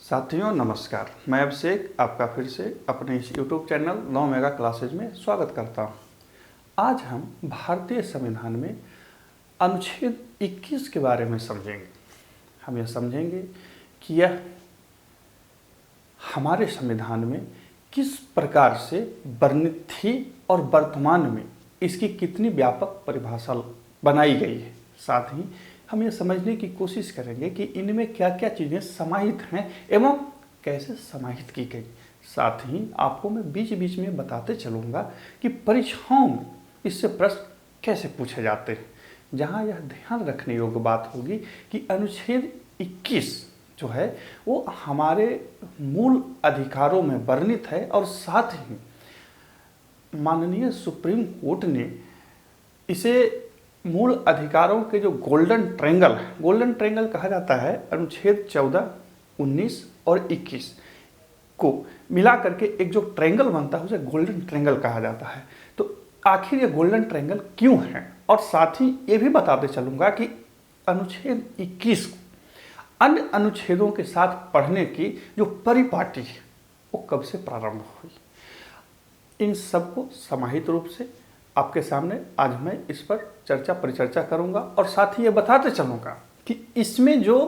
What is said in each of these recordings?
साथियों नमस्कार, मैं अभिषेक आपका फिर से अपने इस YouTube चैनल 9 मेगा क्लासेज में स्वागत करता हूं। आज हम भारतीय संविधान में अनुच्छेद 21 के बारे में समझेंगे। हम यह समझेंगे कि यह हमारे संविधान में किस प्रकार से वर्णित थी और वर्तमान में इसकी कितनी व्यापक परिभाषा बनाई गई है। साथ ही हम ये समझने की कोशिश करेंगे कि इनमें क्या क्या चीज़ें समाहित हैं एवं कैसे समाहित की गई। साथ ही आपको मैं बीच बीच में बताते चलूँगा कि परीक्षाओं में इससे प्रश्न कैसे पूछे जाते हैं, जहाँ यह ध्यान रखने योग्य बात होगी कि अनुच्छेद 21 जो है वो हमारे मूल अधिकारों में वर्णित है और साथ ही माननीय सुप्रीम कोर्ट ने इसे मूल अधिकारों के जो गोल्डन ट्रायंगल कहा जाता है, अनुच्छेद 14, 19 और 21 को मिला करके एक जो ट्रायंगल बनता है उसे गोल्डन ट्रायंगल कहा जाता है। तो आखिर ये गोल्डन ट्रायंगल क्यों है, और साथ ही ये भी बताते चलूँगा कि अनुच्छेद 21 को अन्य अनुच्छेदों के साथ पढ़ने की जो परिपाटी है वो कब से प्रारंभ हुई। इन सबको समाहित रूप से आपके सामने आज मैं इस पर परिचर्चा करूंगा और साथ ही ये बताते चलूंगा कि इसमें जो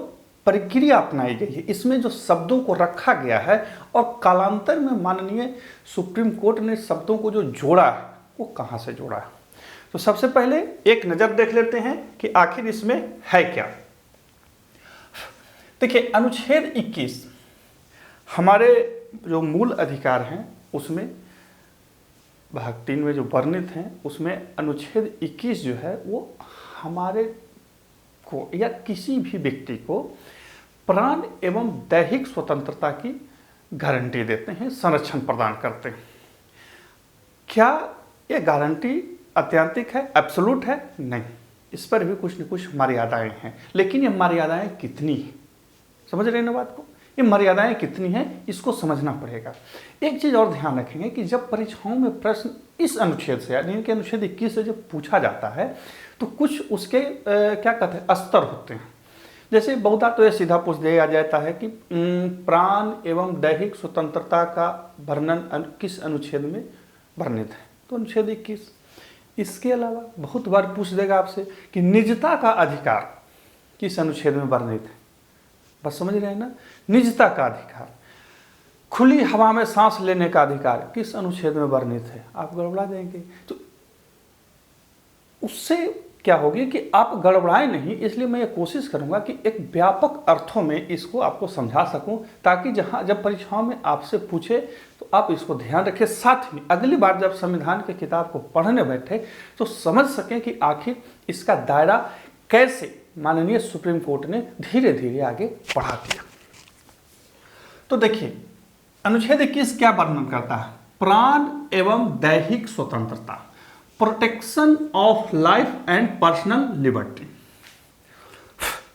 प्रक्रिया अपनाई गई है, इसमें जो शब्दों को रखा गया है और कालांतर में माननीय सुप्रीम कोर्ट ने शब्दों को जो जोड़ा है वो कहाँ से जोड़ा है। तो सबसे पहले एक नज़र देख लेते हैं कि आखिर इसमें है क्या। देखिए, अनुच्छेद 21 हमारे जो मूल अधिकार हैं उसमें भाग 3 में जो वर्णित हैं उसमें अनुच्छेद 21 जो है वो हमारे को या किसी भी व्यक्ति को प्राण एवं दैहिक स्वतंत्रता की गारंटी देते हैं, संरक्षण प्रदान करते हैं। क्या ये गारंटी अत्यंतिक है, एब्सोल्यूट है? नहीं, इस पर भी कुछ न कुछ मर्यादाएं हैं। लेकिन ये मर्यादाएं कितनी हैं, समझ रहे हैं ना बात को? ये मर्यादाएं कितनी हैं इसको समझना पड़ेगा। एक चीज़ और ध्यान रखेंगे कि जब परीक्षाओं में प्रश्न इस अनुच्छेद से यानी कि अनुच्छेद 21 से जब पूछा जाता है तो कुछ उसके क्या कहते हैं स्तर होते हैं। जैसे बहुधा तो ये सीधा पूछ दिया जाता है कि प्राण एवं दैहिक स्वतंत्रता का वर्णन किस अनुच्छेद में वर्णित है, तो अनुच्छेद 21। इसके अलावा बहुत बार पूछ देगा आपसे कि निजता का अधिकार किस अनुच्छेद में वर्णित है। बस समझ रहे हैं ना, निजता का अधिकार, खुली हवा में सांस लेने का अधिकार किस अनुच्छेद में वर्णित है, आप गड़बड़ा देंगे। तो उससे क्या होगी कि आप गड़बड़ाएं नहीं, इसलिए मैं ये कोशिश करूंगा कि एक व्यापक अर्थों में इसको आपको समझा सकूं, ताकि जब परीक्षाओं में आपसे पूछे तो आप इसको ध्यान रखें। साथ ही अगली बार जब संविधान की किताब को पढ़ने बैठे तो समझ सकें कि आखिर इसका दायरा कैसे माननीय सुप्रीम कोर्ट ने धीरे धीरे आगे बढ़ा दिया। तो देखिए, अनुच्छेद 21 क्या वर्णन करता है? प्राण एवं दैहिक स्वतंत्रता, protection of life and personal liberty.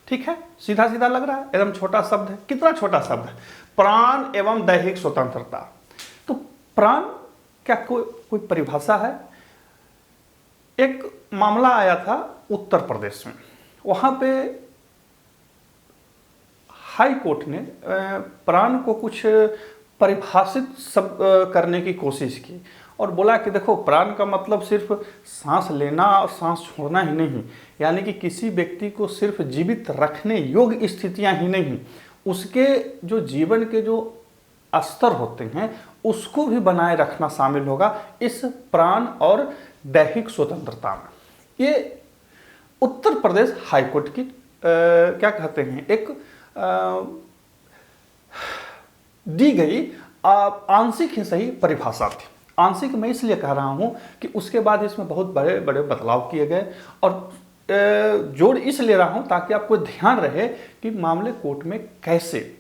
ठीक है, सीधा सीधा लग रहा है, एकदम छोटा शब्द है। कितना छोटा शब्द है, प्राण एवं दैहिक स्वतंत्रता। तो प्राण क्या कोई परिभाषा है? एक मामला आया था उत्तर प्रदेश में, वहाँ पे हाई कोर्ट ने प्राण को कुछ परिभाषित करने की कोशिश की और बोला कि देखो, प्राण का मतलब सिर्फ सांस लेना और सांस छोड़ना ही नहीं, यानी कि किसी व्यक्ति को सिर्फ जीवित रखने योग्य स्थितियां ही नहीं, उसके जो जीवन के जो स्तर होते हैं उसको भी बनाए रखना शामिल होगा इस प्राण और दैहिक स्वतंत्रता में। ये उत्तर प्रदेश हाईकोर्ट की क्या कहते हैं एक दी गई आंशिक ही सही परिभाषा थी। आंशिक मैं इसलिए कह रहा हूं कि उसके बाद इसमें बहुत बड़े बड़े बदलाव किए गए और जोड़ इसलिए रहा हूं ताकि आपको ध्यान रहे कि मामले कोर्ट में कैसे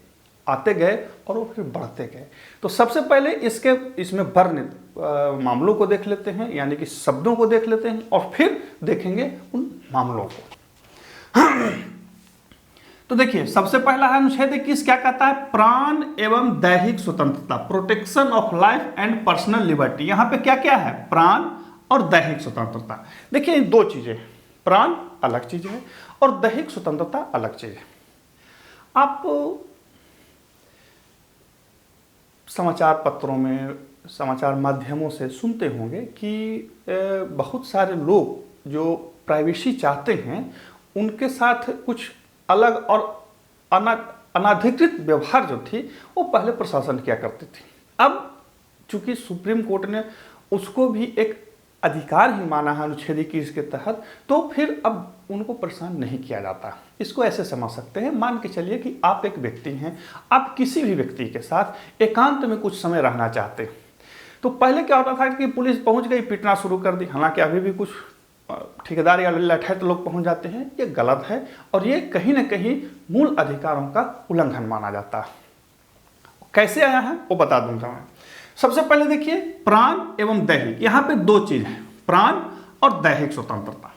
आते गए और वो फिर बढ़ते गए। तो सबसे पहले इसमें वर्णित मामलों को देख लेते हैं, यानी कि शब्दों को देख लेते हैं और फिर देखेंगे उन मामलों को। तो देखिए, सबसे पहला है अनुच्छेद 21 क्या कहता है? प्राण एवं दैहिक स्वतंत्रता, protection of life and personal liberty. यहां पे क्या क्या है? प्राण और दैहिक स्वतंत्रता। देखिए, दो चीजें, प्राण अलग चीज है और दैहिक स्वतंत्रता अलग चीज है। आप समाचार पत्रों में, समाचार माध्यमों से सुनते होंगे कि बहुत सारे लोग जो प्राइवेसी चाहते हैं उनके साथ कुछ अलग और अनाधिकृत व्यवहार जो थी वो पहले प्रशासन किया करती थी। अब चूंकि सुप्रीम कोर्ट ने उसको भी एक अधिकार ही माना है अनुच्छेद 21 के तहत, तो फिर अब उनको परेशान नहीं किया जाता। इसको ऐसे समझ सकते हैं, मान के चलिए कि आप एक व्यक्ति हैं, आप किसी भी व्यक्ति के साथ एकांत में कुछ समय रहना चाहते हैं, तो पहले क्या होता था कि पुलिस पहुंच गई, पीटना शुरू कर दी। हालांकि अभी भी कुछ ठेकेदार या लठैत लोग पहुंच जाते हैं, ये गलत है और ये कहीं ना कहीं मूल अधिकारों का उल्लंघन माना जाता है। कैसे आया है वो बता दूंगा मैं। सबसे पहले देखिए, प्राण एवं दैहिक, यहाँ पे दो चीज है, प्राण और दैहिक स्वतंत्रता।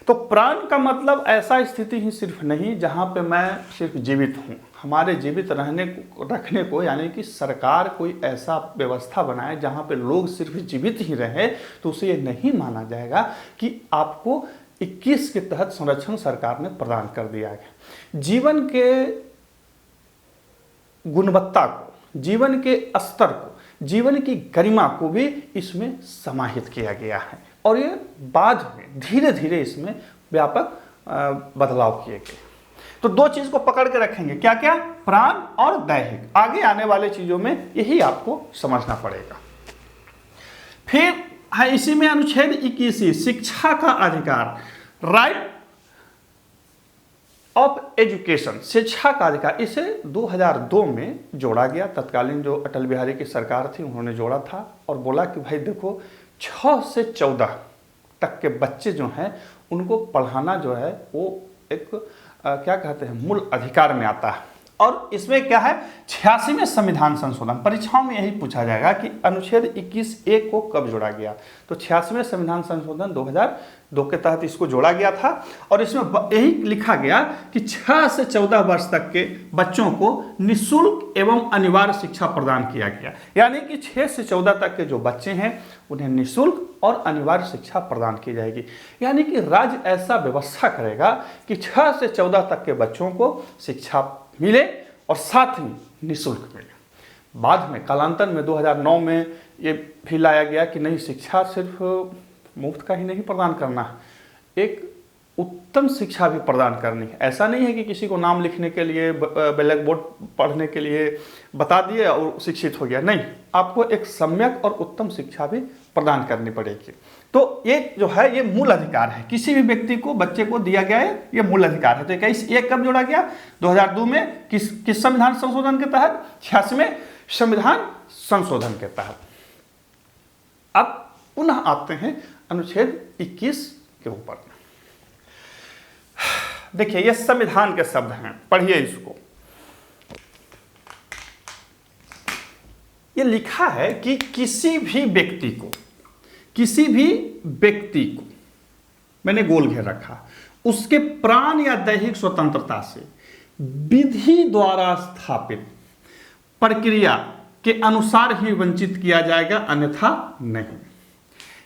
तो प्राण का मतलब ऐसा स्थिति ही सिर्फ नहीं जहाँ पे मैं सिर्फ जीवित हूँ। हमारे जीवित रखने को यानी कि सरकार कोई ऐसा व्यवस्था बनाए जहाँ पे लोग सिर्फ जीवित ही रहे, तो उसे ये नहीं माना जाएगा कि आपको 21 के तहत संरक्षण सरकार ने प्रदान कर दिया है। जीवन के गुणवत्ता को, जीवन के स्तर को, जीवन की गरिमा को भी इसमें समाहित किया गया है और ये बाद में धीरे धीरे इसमें व्यापक बदलाव किए गए। तो दो चीज को पकड़ के रखेंगे, क्या क्या, प्राण और दैहिक। आगे आने वाले चीजों में यही आपको समझना पड़ेगा। फिर है इसी में अनुच्छेद 21, शिक्षा का अधिकार, राइट ऑफ एजुकेशन, शिक्षा का अधिकार। इसे 2002 में जोड़ा गया। तत्कालीन जो अटल बिहारी की सरकार थी उन्होंने जोड़ा था और बोला कि भाई देखो 6 से 14 तक के बच्चे जो हैं उनको पढ़ाना जो है वो एक क्या कहते हैं मूल अधिकार में आता है। और इसमें क्या है, 86 में संविधान संशोधन, परीक्षाओं में यही पूछा जाएगा कि अनुच्छेद 21A को कब जोड़ा गया। तो 86 में संविधान संशोधन 2002 के तहत इसको जोड़ा गया था और इसमें यही लिखा गया कि 6 से 14 वर्ष तक के बच्चों को निःशुल्क एवं अनिवार्य शिक्षा प्रदान किया गया। यानी कि 6 से 14 तक के जो बच्चे हैं उन्हें निःशुल्क और अनिवार्य शिक्षा प्रदान की जाएगी। यानी कि राज्य ऐसा व्यवस्था करेगा कि 6 से 14 तक के बच्चों को शिक्षा मिले और साथ ही निःशुल्क मिले। बाद में कालांतर में 2009 में ये भी लाया गया कि नहीं, शिक्षा सिर्फ मुफ्त का ही नहीं प्रदान करना है, एक उत्तम शिक्षा भी प्रदान करनी है। ऐसा नहीं है कि किसी को नाम लिखने के लिए, ब्लैक बोर्ड पढ़ने के लिए बता दिए और शिक्षित हो गया, नहीं, आपको एक सम्यक और उत्तम शिक्षा भी प्रदान करनी पड़ेगी। तो ये जो है ये मूल अधिकार है, किसी भी व्यक्ति को, बच्चे को दिया गया है, ये मूल अधिकार है। तो 21 कब जोड़ा गया, 2002 में किस संविधान संशोधन के तहत, 86 में संविधान संशोधन के तहत। अब पुनः आते हैं अनुच्छेद 21 के ऊपर। देखिए ये संविधान के शब्द हैं, पढ़िए इसको। ये लिखा है कि किसी भी व्यक्ति को मैंने गोल घेर रखा, उसके प्राण या दैहिक स्वतंत्रता से विधि द्वारा स्थापित प्रक्रिया के अनुसार ही वंचित किया जाएगा, अन्यथा नहीं।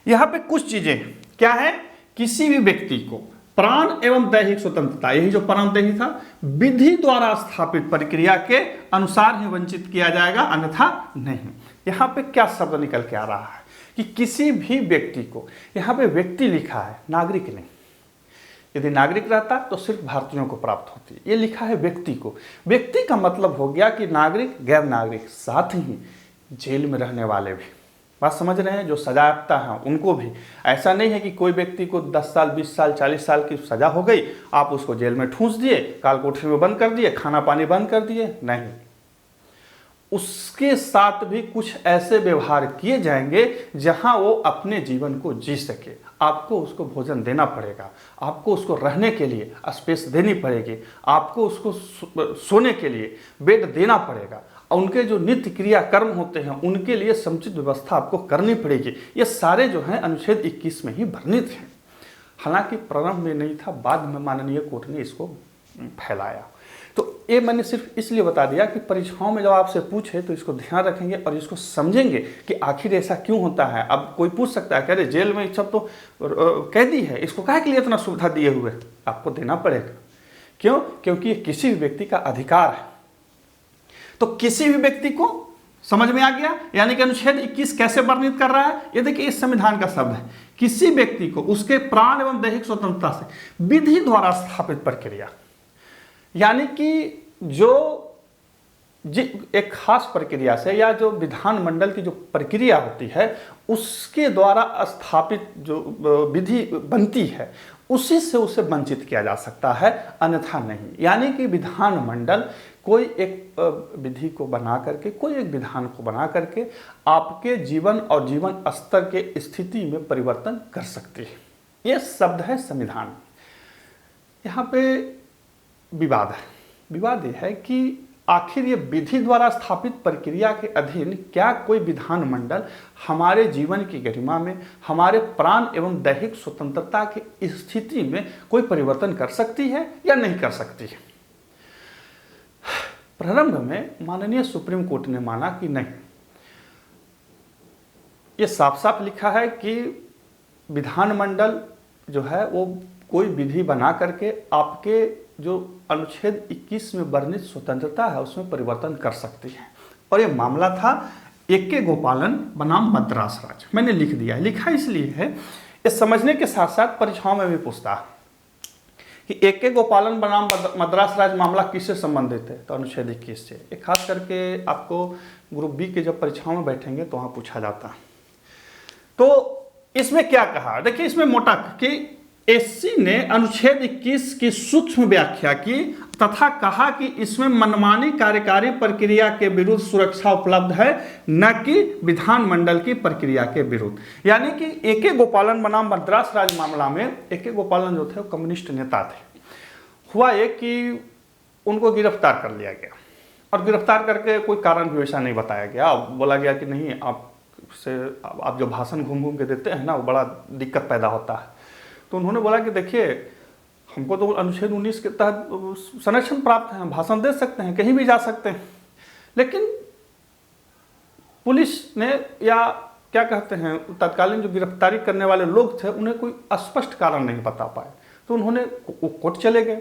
यहां पे कुछ चीजें क्या है, किसी भी व्यक्ति को प्राण एवं दैहिक स्वतंत्रता, यही जो प्राण दैहिक था, विधि द्वारा स्थापित प्रक्रिया के अनुसार ही वंचित किया जाएगा, अन्यथा नहीं। यहां पे क्या शब्द निकल के आ रहा है कि किसी भी व्यक्ति को, यहां पे व्यक्ति लिखा है, नागरिक नहीं। यदि नागरिक रहता तो सिर्फ भारतीयों को प्राप्त होती, ये लिखा है व्यक्ति को। व्यक्ति का मतलब हो गया कि नागरिक, गैर नागरिक, साथ ही जेल में रहने वाले भी। बात समझ रहे हैं, जो सजायाफ्ता हैं उनको भी। ऐसा नहीं है कि कोई व्यक्ति को 10 साल 20 साल 40 साल की सजा हो गई, आप उसको जेल में ठूंस दिए, काल कोठरी में बंद कर दिए, खाना पानी बंद कर दिए, नहीं। उसके साथ भी कुछ ऐसे व्यवहार किए जाएंगे जहां वो अपने जीवन को जी सके। आपको उसको भोजन देना पड़ेगा, आपको उसको रहने के लिए स्पेस देनी पड़ेगी, आपको उसको सोने के लिए बेड देना पड़ेगा, उनके जो नित्य क्रिया कर्म होते हैं उनके लिए समुचित व्यवस्था आपको करनी पड़ेगी। ये सारे जो हैं अनुच्छेद 21 में ही वर्णित हैं। हालांकि प्रारंभ में नहीं था, बाद में माननीय कोर्ट ने इसको फैलाया। तो ये मैंने सिर्फ इसलिए बता दिया कि परीक्षाओं में जब आपसे पूछे तो इसको ध्यान रखेंगे और इसको समझेंगे कि आखिर ऐसा क्यों होता है। अब कोई पूछ सकता है कि अरे जेल में सब तो कैदी है, इसको काहे के लिए इतना सुविधा दिए हुए, आपको देना पड़ेगा। क्यों? क्योंकि ये किसी भी व्यक्ति का अधिकार है। तो किसी भी व्यक्ति को समझ में आ गया? यानी कि अनुच्छेद 21 कैसे वर्णित कर रहा है? ये देखिए, इस संविधान का शब्द है, किसी व्यक्ति को उसके प्राण एवं दैहिक स्वतंत्रता से विधि द्वारा स्थापित प्रक्रिया, यानी कि जो एक खास प्रक्रिया से या जो विधानमंडल की जो प्रक्रिया होती है उसके द्वारा स्थापित जो विधि बनती है उसी से उसे वंचित किया जा सकता है, अन्यथा नहीं। यानी कि विधानमंडल कोई एक विधि को बना करके, कोई एक विधान को बना करके आपके जीवन और जीवन स्तर के स्थिति में परिवर्तन कर सकती है। यह शब्द है संविधान। यहाँ पे विवाद है। विवाद यह है कि आखिर ये विधि द्वारा स्थापित प्रक्रिया के अधीन क्या कोई विधानमंडल हमारे जीवन की गरिमा में, हमारे प्राण एवं दैहिक स्वतंत्रता की स्थिति में कोई परिवर्तन कर सकती है या नहीं कर सकती है? प्रारंभ में माननीय सुप्रीम कोर्ट ने माना कि नहीं, ये साफ साफ लिखा है कि विधानमंडल जो है वो कोई विधि बना करके आपके जो अनुच्छेद 21 में वर्णित स्वतंत्रता है उसमें परिवर्तन कर सकती है। और ये मामला था ए.के. गोपालन बनाम मद्रास राज्य। मैंने लिख दिया है, लिखा इसलिए है ये समझने के साथ साथ परीक्षाओं में भी पूछता है कि ए.के. गोपालन बनाम मद्रास राज्य मामला किससे संबंधित है, तो अनुच्छेद 21 से। ये खास करके आपको ग्रुप बी के जब परीक्षाओं में बैठेंगे तो वहाँ पूछा जाता है। तो इसमें क्या कहा, देखिए इसमें मोटा कि एससी ने अनुच्छेद 21 की सूक्ष्म व्याख्या की तथा कहा कि इसमें मनमानी कार्यकारी प्रक्रिया के विरुद्ध सुरक्षा उपलब्ध है, न कि विधानमंडल की प्रक्रिया के विरुद्ध। यानी कि ए.के. गोपालन बनाम मद्रास राज्य मामला में ए.के. गोपालन जो थे वो कम्युनिस्ट नेता थे। हुआ ये कि उनको गिरफ्तार कर लिया गया और गिरफ्तार करके कोई कारण भी वैसा नहीं बताया गया। बोला गया कि नहीं, आप जो भाषण घूम घूम के देते हैं ना वो बड़ा दिक्कत पैदा होता है। तो उन्होंने बोला कि देखिए, हमको तो अनुच्छेद 19 के तहत संरक्षण प्राप्त है, हम भाषण दे सकते हैं, कहीं भी जा सकते हैं, लेकिन पुलिस ने या क्या कहते हैं तत्कालीन जो गिरफ्तारी करने वाले लोग थे उन्हें कोई स्पष्ट कारण नहीं बता पाए। तो उन्होंने कोर्ट चले गए।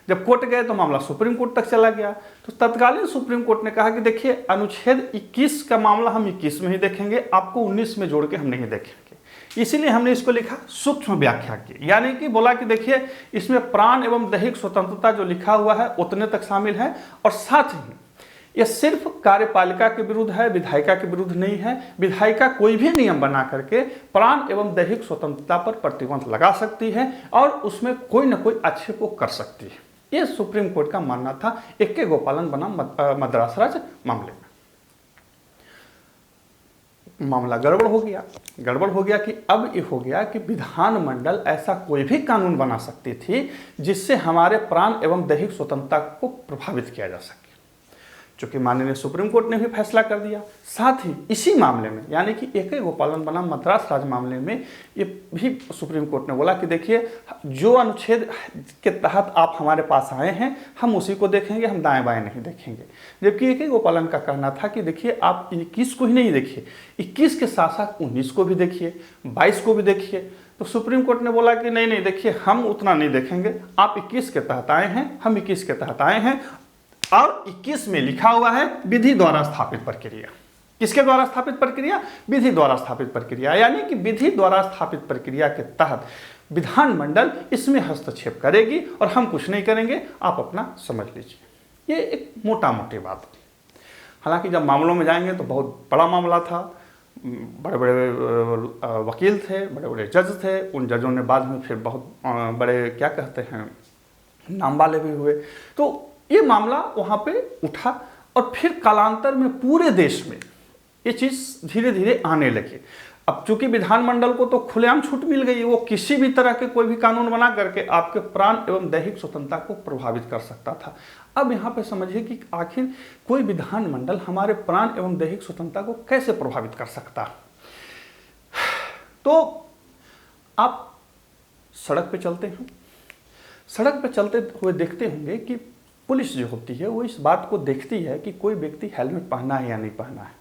जब कोर्ट गए तो मामला सुप्रीम कोर्ट तक चला गया। तो तत्कालीन सुप्रीम कोर्ट ने कहा कि देखिए, अनुच्छेद 21 का मामला हम 21 में ही देखेंगे, आपको 19 में जोड़ के हम नहीं देखेंगे। इसीलिए हमने इसको लिखा सूक्ष्म व्याख्या की, यानी कि बोला कि देखिए इसमें प्राण एवं दैहिक स्वतंत्रता जो लिखा हुआ है उतने तक शामिल है, और साथ ही यह सिर्फ कार्यपालिका के विरुद्ध है, विधायिका के विरुद्ध नहीं है। विधायिका कोई भी नियम बना करके प्राण एवं दैहिक स्वतंत्रता पर प्रतिबंध लगा सकती है और उसमें कोई न कोई आक्षेप को कर सकती है। यह सुप्रीम कोर्ट का मानना था ए.के. गोपालन बनाम मद्रास राज्य मामले में। मामला गड़बड़ हो गया कि अब ये हो गया कि विधानमंडल ऐसा कोई भी कानून बना सकती थी जिससे हमारे प्राण एवं दैहिक स्वतंत्रता को प्रभावित किया जा सके, चूंकि माननीय सुप्रीम कोर्ट ने भी फैसला कर दिया। साथ ही इसी मामले में यानी कि ए.के. गोपालन बनाम मद्रास राज्य मामले में ये भी सुप्रीम कोर्ट ने बोला कि देखिए, जो अनुच्छेद के तहत आप हमारे पास आए हैं हम उसी को देखेंगे, हम दाएं बाएं नहीं देखेंगे। जबकि ए.के. गोपालन का कहना था कि देखिए, आप 21 को ही नहीं देखिए, 21 के साथ साथ 19 को भी देखिए, 22 को भी देखिए। तो सुप्रीम कोर्ट ने बोला कि नहीं देखिए, हम उतना नहीं देखेंगे, आप 21 के तहत आए हैं, हम 21 के तहत आए हैं, और 21 में लिखा हुआ है विधि द्वारा स्थापित प्रक्रिया। किसके द्वारा स्थापित प्रक्रिया? विधि द्वारा स्थापित प्रक्रिया। यानी कि विधि द्वारा स्थापित प्रक्रिया के तहत विधानमंडल इसमें हस्तक्षेप करेगी और हम कुछ नहीं करेंगे, आप अपना समझ लीजिए। ये एक मोटा मोटी बात। हालांकि जब मामलों में जाएंगे तो बहुत बड़ा मामला था, बड़े बड़े वकील थे, बड़े बड़े जज थे। उन जजों ने बाद में फिर बहुत बड़े क्या कहते हैं नाम वाले भी हुए। तो ये मामला वहाँ पे उठा और फिर कालांतर में पूरे देश में ये चीज़ धीरे धीरे आने लगी। अब चूंकि विधानमंडल को तो खुलेआम छूट मिल गई, वो किसी भी तरह के कोई भी कानून बना करके आपके प्राण एवं दैहिक स्वतंत्रता को प्रभावित कर सकता था। अब यहाँ पे समझिए कि आखिर कोई विधानमंडल हमारे प्राण एवं दैहिक स्वतंत्रता को कैसे प्रभावित कर सकता। तो आप सड़क पे चलते हैं, सड़क पे चलते हुए देखते होंगे कि पुलिस जो होती है वो इस बात को देखती है कि कोई व्यक्ति हेलमेट पहना है या नहीं पहना है।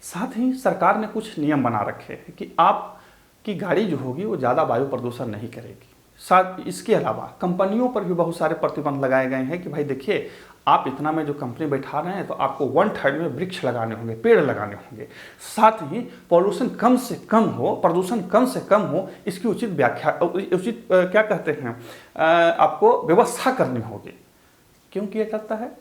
साथ ही सरकार ने कुछ नियम बना रखे हैं कि आपकी गाड़ी जो होगी वो ज़्यादा वायु प्रदूषण नहीं करेगी। साथ इसके अलावा कंपनियों पर भी बहुत सारे प्रतिबंध लगाए गए हैं कि भाई देखिए, आप इतना में जो कंपनी बैठा रहे हैं तो आपको 1/3 में वृक्ष लगाने होंगे, पेड़ लगाने होंगे। साथ ही प्रदूषण कम से कम हो, इसकी उचित व्याख्या, उचित क्या कहते हैं, आपको व्यवस्था करनी होगी। क्यों किया जाता है?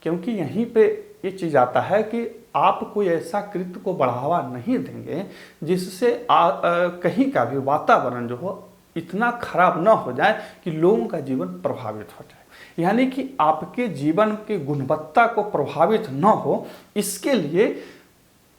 क्योंकि यहीं पे ये चीज़ आता है कि आप कोई ऐसा कृत्य को बढ़ावा नहीं देंगे जिससे कहीं का भी वातावरण जो हो इतना खराब ना हो जाए कि लोगों का जीवन प्रभावित हो जाए। यानी कि आपके जीवन की गुणवत्ता को प्रभावित ना हो, इसके लिए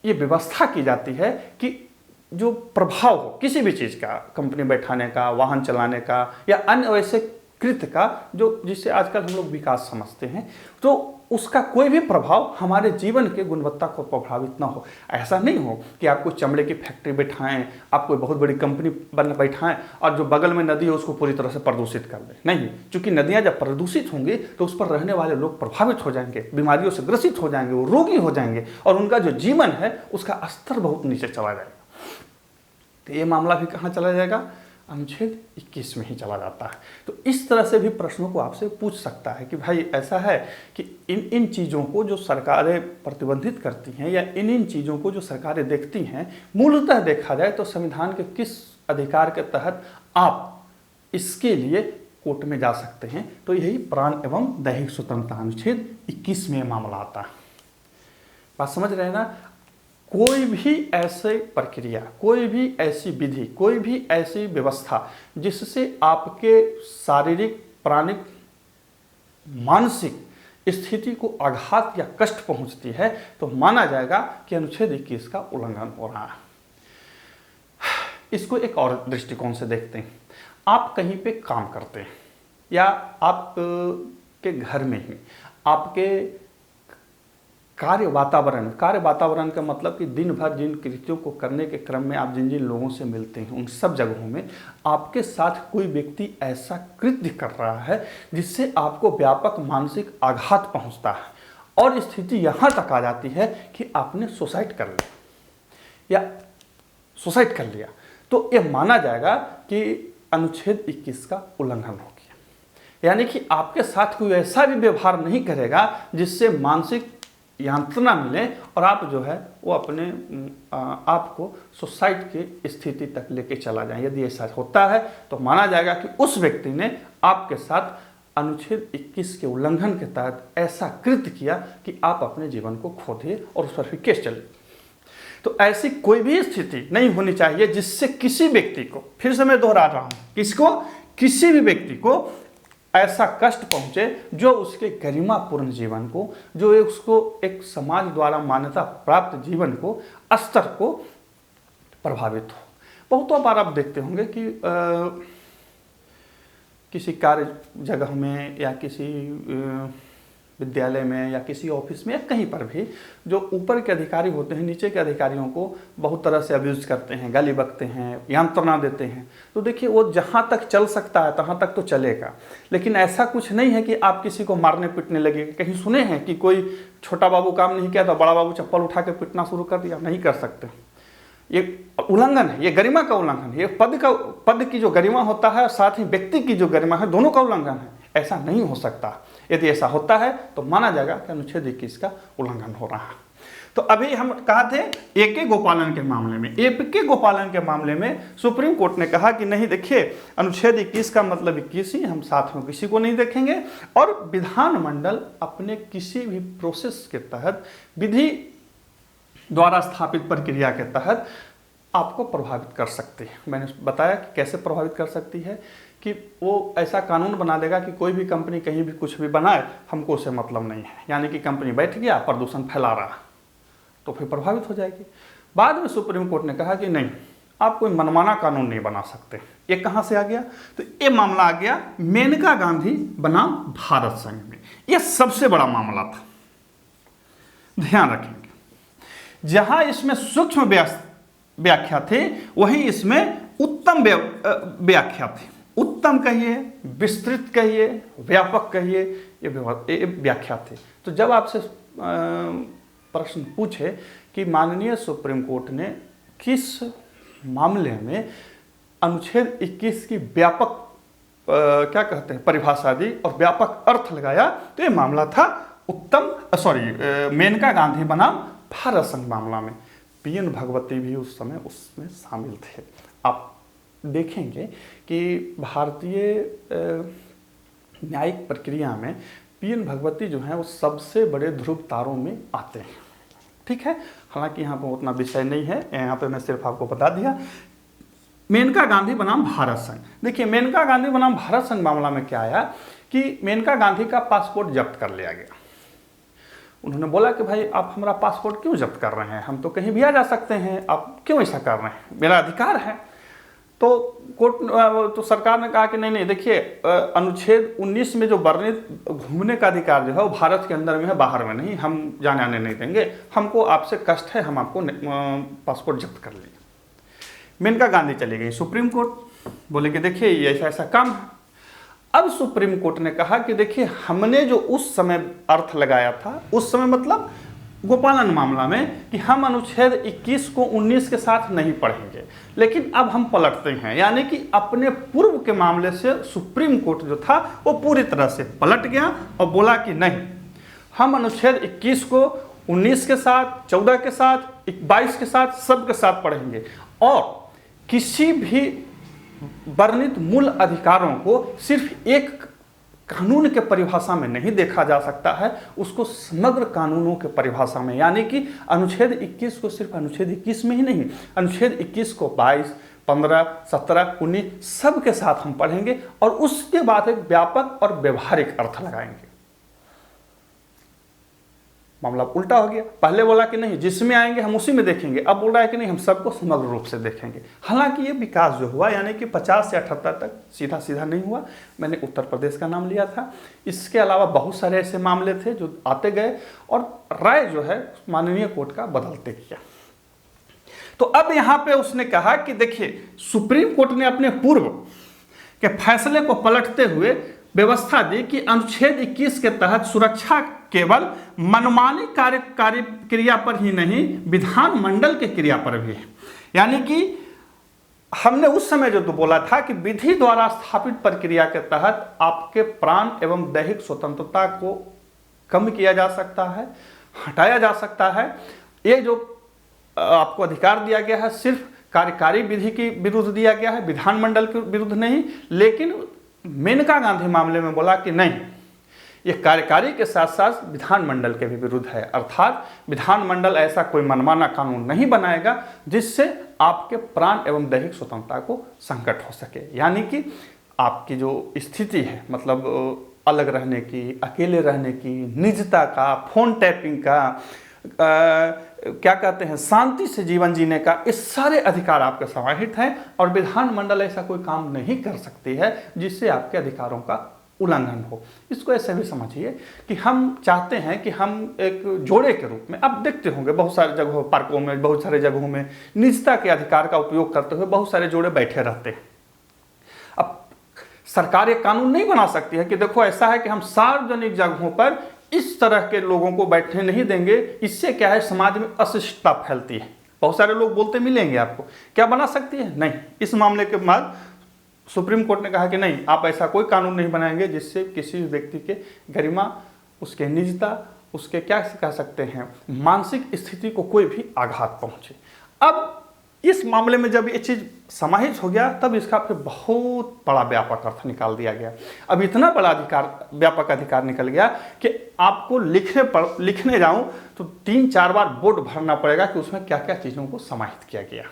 ये व्यवस्था की जाती है कि जो प्रभाव हो किसी भी चीज़ का, कंपनी बैठाने का, वाहन चलाने का या अन्य वैसे कृत्य का, जो जिससे आजकल हम लोग विकास समझते हैं, तो उसका कोई भी प्रभाव हमारे जीवन के गुणवत्ता को प्रभावित ना हो। ऐसा नहीं हो कि आप कोई चमड़े की फैक्ट्री बैठाएं, आप कोई बहुत बड़ी कंपनी बैठाएं और जो बगल में नदी है उसको पूरी तरह से प्रदूषित कर दें। नहीं, क्योंकि नदियां जब प्रदूषित होंगी तो उस पर रहने वाले लोग प्रभावित हो जाएंगे, बीमारियों से ग्रसित हो जाएंगे, वो रोगी हो जाएंगे और उनका जो जीवन है उसका स्तर बहुत नीचे चला जाएगा। तो ये मामला भी कहाँ चला जाएगा? अनुच्छेद 21 में ही चला जाता है। तो इस तरह से भी प्रश्नों को आपसे पूछ सकता है कि भाई ऐसा है कि इन चीज़ों को जो सरकारें प्रतिबंधित करती हैं या इन चीज़ों को जो सरकारें देखती हैं, मूलतः देखा जाए तो संविधान के किस अधिकार के तहत आप इसके लिए कोर्ट में जा सकते हैं? तो यही प्राण एवं दैहिक स्वतंत्रता अनुच्छेद 21 में मामला आता है। बात समझ रहे हैं ना? कोई भी ऐसे प्रक्रिया, कोई भी ऐसी विधि, कोई भी ऐसी व्यवस्था जिससे आपके शारीरिक, प्राणिक, मानसिक स्थिति को आघात या कष्ट पहुंचती है तो माना जाएगा कि अनुच्छेद 21 का उल्लंघन हो रहा है। इसको एक और दृष्टिकोण से देखते हैं। आप कहीं पे काम करते हैं या आप के घर में ही आपके कार्य वातावरण का मतलब कि दिन भर जिन कृत्यों को करने के क्रम में आप जिन जिन लोगों से मिलते हैं उन सब जगहों में आपके साथ कोई व्यक्ति ऐसा कृत्य कर रहा है जिससे आपको व्यापक मानसिक आघात पहुंचता है और स्थिति यहाँ तक आ जाती है कि आपने सुसाइड कर लिया तो यह माना जाएगा कि अनुच्छेद 21 का उल्लंघन हो गया। यानी कि आपके साथ कोई ऐसा भी व्यवहार नहीं करेगा जिससे मानसिक यांत्रणा मिले और आप जो है वो अपने आप को सुसाइड की स्थिति तक लेके चला जाए। यदि ऐसा होता है तो माना जाएगा कि उस व्यक्ति ने आपके साथ अनुच्छेद 21 के उल्लंघन के तहत ऐसा कृत्य किया कि आप अपने जीवन को खो दिए और उस पर फिर केस चले। तो ऐसी कोई भी स्थिति नहीं होनी चाहिए जिससे किसी व्यक्ति को, फिर से मैं दोहरा रहा हूं, किसी भी व्यक्ति को ऐसा कष्ट पहुंचे जो उसके गरिमापूर्ण जीवन को, जो उसको एक समाज द्वारा मान्यता प्राप्त जीवन को, स्तर को प्रभावित हो। बहुतों बार आप देखते होंगे कि किसी कार्य जगह में या किसी विद्यालय में या किसी ऑफिस में या कहीं पर भी जो ऊपर के अधिकारी होते हैं नीचे के अधिकारियों को बहुत तरह से अब्यूज करते हैं, गाली बकते हैं, यांत्रणा देते हैं। तो देखिए वो जहाँ तक चल सकता है तहाँ तक तो चलेगा, लेकिन ऐसा कुछ नहीं है कि आप किसी को मारने पीटने लगे। कहीं सुने हैं कि कोई छोटा बाबू काम नहीं किया तो बड़ा बाबू चप्पल उठा के पीटना शुरू कर दिया? नहीं कर सकते। ये उल्लंघन है, ये गरिमा का उल्लंघन है, ये पद की जो गरिमा होता है साथ ही व्यक्ति की जो गरिमा है, दोनों का उल्लंघन है। ऐसा नहीं हो सकता। यदि ऐसा होता है तो माना जाएगा कि अनुच्छेद 21 का उल्लंघन हो रहा है। तो अभी हम कहा थे एके गोपालन के मामले में, एके गोपालन के मामले में सुप्रीम कोर्ट ने कहा कि नहीं, देखिए अनुच्छेद 21 का मतलब 21 ही, हम साथ में किसी को नहीं देखेंगे और विधानमंडल अपने किसी भी प्रोसेस के तहत, विधि द्वारा स्थापित प्रक्रिया के तहत आपको प्रभावित कर सकती है। मैंने बताया कि कैसे प्रभावित कर सकती है कि वो ऐसा कानून बना देगा कि कोई भी कंपनी कहीं भी कुछ भी बनाए, हमको उससे मतलब नहीं है। यानी कि कंपनी बैठ गया, प्रदूषण फैला रहा, तो फिर प्रभावित हो जाएगी। बाद में सुप्रीम कोर्ट ने कहा कि नहीं, आप कोई मनमाना कानून नहीं बना सकते। ये कहाँ से आ गया? तो ये मामला आ गया मेनका गांधी बनाम भारत संघ में। यह सबसे बड़ा मामला था, ध्यान रखेंगे। जहां इसमें सूक्ष्म व्याख्या थी वहीं इसमें उत्तम व्याख्या थी। उत्तम कहिए, विस्तृत कहिए, व्यापक कहिए, ये व्याख्या थी। तो जब आपसे प्रश्न पूछे कि माननीय सुप्रीम कोर्ट ने किस मामले में अनुच्छेद 21 की व्यापक क्या कहते हैं परिभाषा दी और व्यापक अर्थ लगाया, तो ये मामला था मेनका गांधी बनाम भारत संघ मामला में पीएन भगवती भी उस समय उसमें शामिल थे। आप देखेंगे कि भारतीय न्यायिक प्रक्रिया में पीएन भगवती जो हैं वो सबसे बड़े ध्रुव तारों में आते हैं। ठीक है, हालांकि यहाँ पर उतना विषय नहीं है, यहाँ पे मैं सिर्फ आपको बता दिया। मेनका गांधी बनाम भारत संघ, देखिए मेनका गांधी बनाम भारत संघ मामला में क्या आया कि मेनका गांधी का पासपोर्ट जब्त कर लिया गया। उन्होंने बोला कि भाई आप हमारा पासपोर्ट क्यों जब्त कर रहे हैं, हम तो कहीं भी आ जा सकते हैं, आप क्यों ऐसा कर रहे हैं, मेरा अधिकार है। तो कोर्ट तो सरकार ने कहा कि नहीं देखिए, अनुच्छेद 19 में जो वर्णित घूमने का अधिकार जो है वो भारत के अंदर में है, बाहर में नहीं, हम जाने आने नहीं देंगे, हमको आपसे कष्ट है, हम आपको पासपोर्ट जब्त कर लेंगे। मेनका गांधी चली गई सुप्रीम कोर्ट, बोले कि देखिए ये ऐसा ऐसा काम है। अब सुप्रीम कोर्ट ने कहा कि देखिए हमने जो उस समय अर्थ लगाया था, उस समय मतलब गोपालन मामला में, कि हम अनुच्छेद 21 को 19 के साथ नहीं पढ़ेंगे, लेकिन अब हम पलटते हैं, यानी कि अपने पूर्व के मामले से सुप्रीम कोर्ट जो था वो पूरी तरह से पलट गया और बोला कि नहीं, हम अनुच्छेद 21 को 19 के साथ, 14 के साथ, 22 के साथ, सब के साथ पढ़ेंगे और किसी भी वर्णित मूल अधिकारों को सिर्फ एक कानून के परिभाषा में नहीं देखा जा सकता है, उसको समग्र कानूनों के परिभाषा में, यानी कि अनुच्छेद 21 को सिर्फ अनुच्छेद 21 में ही नहीं, अनुच्छेद 21 को 22, 15, 17, 19 सब के साथ हम पढ़ेंगे और उसके बाद एक व्यापक और व्यवहारिक अर्थ लगाएंगे। मामला उल्टा हो गया, पहले बोला कि नहीं जिसमें आएंगे हम उसी में देखेंगे, अब बोल रहा है कि नहीं हम सबको समग्र रूप से देखेंगे। हालांकि ये विकास जो हुआ यानी कि 50 से 78 तक सीधा सीधा नहीं हुआ, मैंने उत्तर प्रदेश का नाम लिया था, इसके अलावा बहुत सारे ऐसे मामले थे जो आते गए और राय जो है माननीय कोर्ट का बदलते किया। तो अब यहाँ पे उसने कहा कि देखिए सुप्रीम कोर्ट ने अपने पूर्व के फैसले को पलटते हुए व्यवस्था दी कि अनुच्छेद 21 के तहत सुरक्षा केवल मनमानी कार्य क्रिया पर ही नहीं, विधानमंडल के क्रिया पर भी है। यानी कि हमने उस समय जो तो बोला था कि विधि द्वारा स्थापित प्रक्रिया के तहत आपके प्राण एवं दैहिक स्वतंत्रता को कम किया जा सकता है, हटाया जा सकता है। ये जो आपको अधिकार दिया गया है सिर्फ कार्यकारी विधि के विरुद्ध दिया गया है, विधानमंडल के विरुद्ध नहीं। लेकिन मेनका गांधी मामले में बोला कि नहीं, ये कार्यकारी के साथ साथ विधानमंडल के भी विरुद्ध है, अर्थात विधानमंडल ऐसा कोई मनमाना कानून नहीं बनाएगा जिससे आपके प्राण एवं दैहिक स्वतंत्रता को संकट हो सके। यानी कि आपकी जो स्थिति है, मतलब अलग रहने की, अकेले रहने की, निजता का, फोन टैपिंग का, क्या कहते हैं, शांति से जीवन जीने का, इस सारे अधिकार आपके समाहित हैं और विधानमंडल ऐसा कोई काम नहीं कर सकती है जिससे आपके अधिकारों का उल्लंघन हो। इसको ऐसे भी समझिए कि हम चाहते हैं कि हम एक जोड़े के रूप में, अब देखते होंगे बहुत सारे जगहों, पार्कों में, बहुत सारे जगहों में निजता के अधिकार का उपयोग करते हुए बहुत सारे जोड़े बैठे रहते हैं। अब सरकार ये कानून नहीं बना सकती है कि देखो ऐसा है कि हम सार्वजनिक जगहों पर इस तरह के लोगों को बैठने नहीं देंगे, इससे क्या है समाज में अशिष्टता फैलती है। बहुत सारे लोग बोलते मिलेंगे आपको, क्या बना सकती है? नहीं। इस मामले के बाद सुप्रीम कोर्ट ने कहा कि नहीं, आप ऐसा कोई कानून नहीं बनाएंगे जिससे किसी व्यक्ति के गरिमा, उसके निजता, उसके क्या कह सकते हैं मानसिक स्थिति को कोई भी आघात पहुंचे। अब इस मामले में जब ये चीज़ समाहित हो गया तब इसका फिर बहुत बड़ा व्यापक अर्थ निकाल दिया गया। अब इतना बड़ा अधिकार, व्यापक अधिकार निकल गया कि आपको लिखने जाऊं तो 3-4 बार बोर्ड भरना पड़ेगा कि उसमें क्या क्या चीज़ों को समाहित किया गया।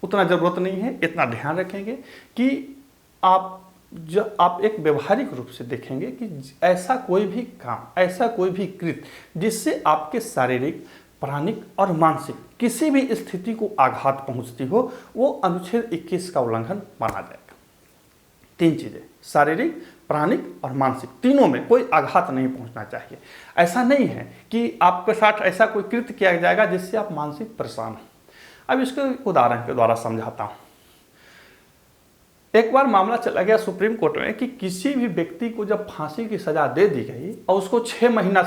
उतना ज़रूरत नहीं है, इतना ध्यान रखेंगे कि आप एक व्यवहारिक रूप से देखेंगे कि ऐसा कोई भी काम, ऐसा कोई भी कृत्य जिससे आपके शारीरिक, प्राणिक और मानसिक किसी भी स्थिति को आघात पहुंचती हो, वो अनुच्छेद 21 का उल्लंघन माना जाएगा। 3 चीजें, शारीरिक, प्राणिक और मानसिक, तीनों में कोई आघात नहीं पहुंचना चाहिए। ऐसा नहीं है कि आपके साथ ऐसा कोई कृत्य किया जाएगा जिससे आप मानसिक परेशान हो। अब इसको उदाहरण के द्वारा समझाता हूं। एक बार मामला चला गया सुप्रीम कोर्ट में कि किसी भी व्यक्ति को जब फांसी की सजा दे दी गई और उसको 6 महीना